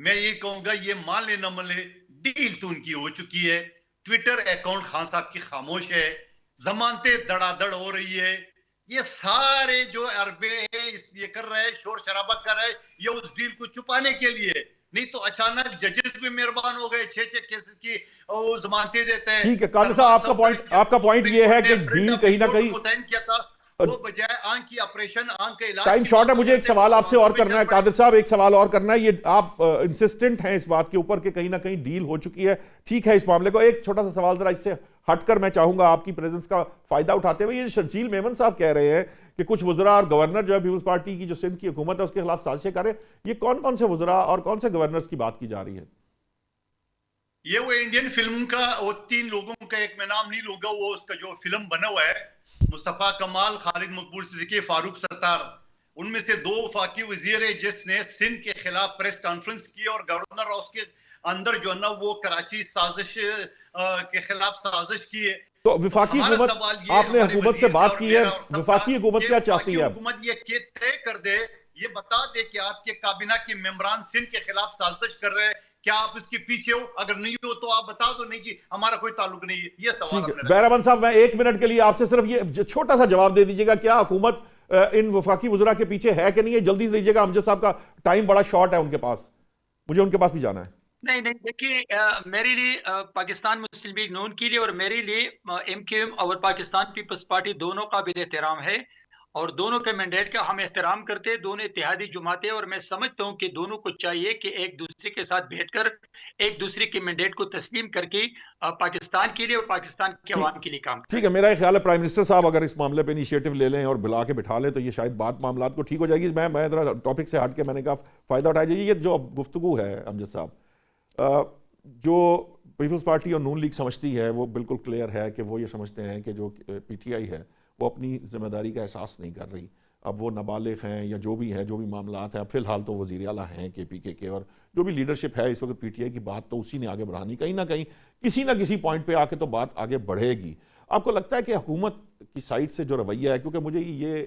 میں یہ کہوں گا یہ مان لے نہ مان لے ڈیل تو ان کی ہو چکی ہے. ٹویٹر اکاؤنٹ خان صاحب کی خاموش ہے, ضمانتیں دڑا دڑ ہو رہی ہے. یہ سارے جو عربے ہیں یہ کر رہے ہیں, شور شرابہ کر رہے ہیں, یہ اس ڈیل کو چھپانے کے لیے. نہیں تو اچانک ججز بھی مہربان ہو گئے, 6 کیسز کی ضمانتیں دیتے ہیں. ٹھیک ہے قادر صاحب, آپ کا پوائنٹ یہ ہے کہ ڈیل کہیں نہ کہیں متعین کیا تھا, وہ بجائے آنکھ کی آپریشن, آنکھ کا علاج. ٹائم شارٹ ہے, مجھے ایک سوال آپ سے اور کرنا ہے قادر صاحب, ایک سوال اور کرنا ہے. یہ آپ انسسٹنٹ ہیں اس بات کے اوپر کہ کہیں نہ کہیں ڈیل ہو چکی ہے, ٹھیک ہے اس معاملے کو. ایک چھوٹا سا سوال ذرا اس سے ہٹ کر میں چاہوں گا آپ کی پریزنس کا فائدہ اٹھاتے ہوئے. یہ شرجیل میمن صاحب کہہ رہے ہیں کہ کچھ وزراء اور گورنر جو ہے پیپلز پارٹی کی جو سندھ کی حکومت ہے اس کے خلاف سازشیں کریں. یہ کون کون سے وزراء اور کون سے گورنرز کی بات کی جا رہی ہے؟ یہ وہ انڈین فلم کا وہ 3 لوگوں کا, ایک میں نام نہیں لوں گا, وہ اس کا جو فلم بنا ہوا ہے, مصطفیٰ کمال, خالد مقبول صدیقی, فاروق ستار, ان میں سے 2 وفاقی وزیر ہیں جس نے سندھ کے خلاف پریس کانفرنس کی, اور گورنر ہاؤس کے اندر جو ہے نا وہ کراچی سازش کے خلاف سازش کی ہے. تو وفاقی حکومت, آپ نے حکومت سے بات کی ہے, وفاقی حکومت کیا چاہتی ہے؟ حکومت یہ طے کر دے, یہ بتا دے کہ آپ کے کابینہ کے ممبران سندھ کے خلاف سازش کر رہے ہیں, کیا آپ اس کے پیچھے ہو؟ اگر نہیں ہو تو آپ بتا دو, نہیں جی ہمارا کوئی تعلق نہیں ہے. یہ سوال. بیرامن صاحب, میں 1 منٹ کے لیے آپ سے صرف یہ چھوٹا سا جواب دے دیجیے گا, کیا حکومت ان وفاقی وزراء کے پیچھے ہے کہ نہیں ہے؟ جلدی سے دیجیے گا, امجد صاحب کا ٹائم بڑا شارٹ ہے ان کے پاس, مجھے ان کے پاس بھی جانا ہے. نہیں دیکھیے, میرے لیے پاکستان مسلم لیگ نون کے لیے اور میرے لیے ایم کیو ایم اور پاکستان پیپلز پارٹی دونوں قابل احترام ہے, اور دونوں کے مینڈیٹ کا ہم احترام کرتے ہیں. دونوں اتحادی جماعتیں, اور میں سمجھتا ہوں کہ دونوں کو چاہیے کہ ایک دوسرے کے ساتھ بیٹھ کر ایک دوسرے کے مینڈیٹ کو تسلیم کر کے پاکستان کے لیے اور پاکستان کے عوام کے لیے کام کریں. ٹھیک ہے, میرا یہ خیال ہے پرائم منسٹر صاحب اگر اس معاملے پہ انیشیٹو لے لیں اور بلا کے بٹھا لیں تو یہ شاید بات معاملات کو ٹھیک ہو جائے گی. میں ذرا ٹاپک سے ہٹ کے میں نے کہا فائدہ اٹھایا جائے. یہ جو گفتگو ہے امجد صاحب, جو پیپلز پارٹی اور نون لیگ سمجھتی ہے وہ بالکل کلیئر ہے کہ وہ یہ سمجھتے ہیں کہ جو پی ٹی آئی ہے وہ اپنی ذمہ داری کا احساس نہیں کر رہی. اب وہ نابالغ ہیں یا جو بھی ہے, جو بھی معاملات ہیں, اب فی الحال تو وزیر اعلیٰ ہیں کے پی کے, اور جو بھی لیڈرشپ ہے اس وقت پی ٹی آئی کی, بات تو اسی نے آگے بڑھانی. کہیں نہ کہیں کسی نہ کسی پوائنٹ پہ آ کے تو بات آگے بڑھے گی. آپ کو لگتا ہے کہ حکومت کی سائٹ سے جو رویہ ہے, کیونکہ مجھے یہ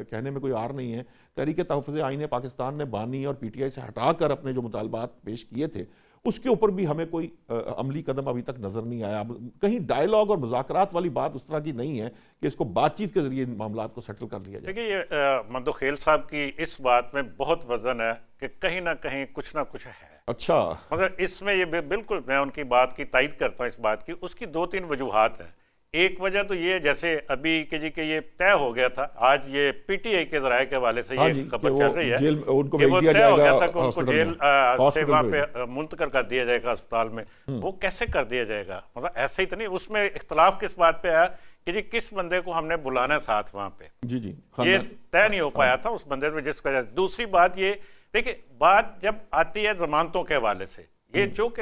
کہنے میں کوئی آر نہیں ہے, تحریک تحفظ آئین پاکستان نے بانی اور پی ٹی آئی سے ہٹا کر اپنے جو مطالبات پیش کیے تھے اس کے اوپر بھی ہمیں کوئی عملی قدم ابھی تک نظر نہیں آیا. کہیں ڈائیلاگ اور مذاکرات والی بات اس طرح کی نہیں ہے کہ اس کو بات چیت کے ذریعے ان معاملات کو سیٹل کر لیا جائے. دیکھیے, یہ مندو خیل صاحب کی اس بات میں بہت وزن ہے کہ کہیں نہ کہیں کچھ نہ کچھ ہے. اچھا, مگر اس میں یہ بالکل میں ان کی بات کی تائید کرتا ہوں. اس بات کی اس کی 2-3 وجوہات ہیں. ایک وجہ تو یہ جیسے ابھی کہ یہ طے ہو گیا تھا, آج یہ پی ٹی آئی کے ذرائع کے حوالے سے یہ خبر چل رہی ہے کہ وہ طے ہو گیا تھا کہ ان کو جیل سے وہاں پہ منتقل کر دیا جائے گا اسپتال میں. وہ کیسے کر دیا جائے گا؟ مطلب ایسا ہی تو نہیں. اس میں اختلاف کس بات پہ آیا کہ جی کس بندے کو ہم نے بلانا ہے ساتھ وہاں پہ, یہ طے نہیں ہو پایا تھا اس بندے میں, جس وجہ سے. دوسری بات یہ دیکھیں, بات جب آتی ہے ضمانتوں کے حوالے سے, یہ جو کہ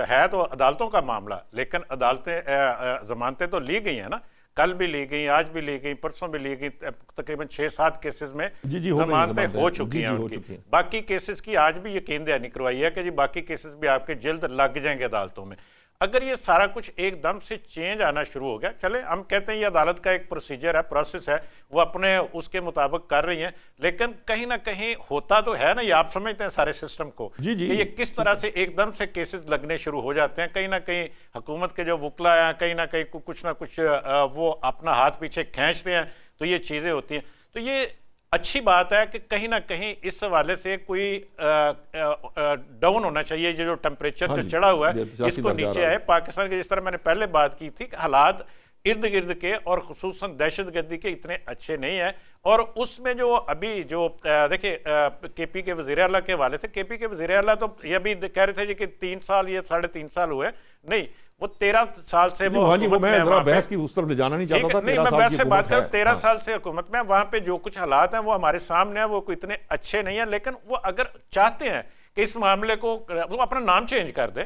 ہے تو عدالتوں کا معاملہ, لیکن ضمانتیں تو لی گئی ہیں نا, کل بھی لی گئی, آج بھی لی گئی, پرسوں بھی لی گئی. تقریباً 6-7 کیسز میں ضمانتیں ہو چکی ہیں ان کی. باقی کیسز کی آج بھی یقین دہانی کروائی ہے کہ جی باقی کیسز بھی آپ کے جلد لگ جائیں گے عدالتوں میں. اگر یہ سارا کچھ ایک دم سے چینج آنا شروع ہو گیا, چلے ہم کہتے ہیں یہ عدالت کا ایک پروسیجر ہے, پروسیس ہے, وہ اپنے اس کے مطابق کر رہی ہیں, لیکن کہیں نہ کہیں ہوتا تو ہے نا, یہ آپ سمجھتے ہیں سارے سسٹم کو کہ یہ کس طرح سے ایک دم سے کیسز لگنے شروع ہو جاتے ہیں. کہیں نہ کہیں حکومت کے جو وکلا ہیں کہیں نہ کچھ وہ اپنا ہاتھ پیچھے کھینچتے ہیں, تو یہ چیزیں ہوتی ہیں. تو یہ اچھی بات ہے کہ کہیں نہ کہیں اس حوالے سے کوئی ڈاؤن ہونا چاہیے. جو ٹیمپریچر جو چڑھا ہوا ہے اس کو نیچے آئے. پاکستان کے جس طرح میں نے پہلے بات کی تھی کہ حالات ارد گرد کے اور خصوصاً دہشت گردی کے اتنے اچھے نہیں ہیں, اور اس میں جو ابھی جو دیکھیں کے پی کے وزیر اعلیٰ کے حوالے سے, کے پی کے وزیر اعلیٰ تو یہ بھی کہہ رہے تھے جی کہ 3 سال یا 3.5 سال ہوئے, نہیں وہ 13 سال سے وہ میں ذرا بحث کی اس طرف لے جانا نہیں چاہتا تھا. نہیں, میں ویسے بات کروں 13 سال سے حکومت میں, وہاں پہ جو کچھ حالات ہیں وہ ہمارے سامنے ہیں, وہ کوئی اتنے اچھے نہیں ہیں. لیکن وہ اگر چاہتے ہیں کہ اس معاملے کو وہ اپنا نام چینج کر دیں,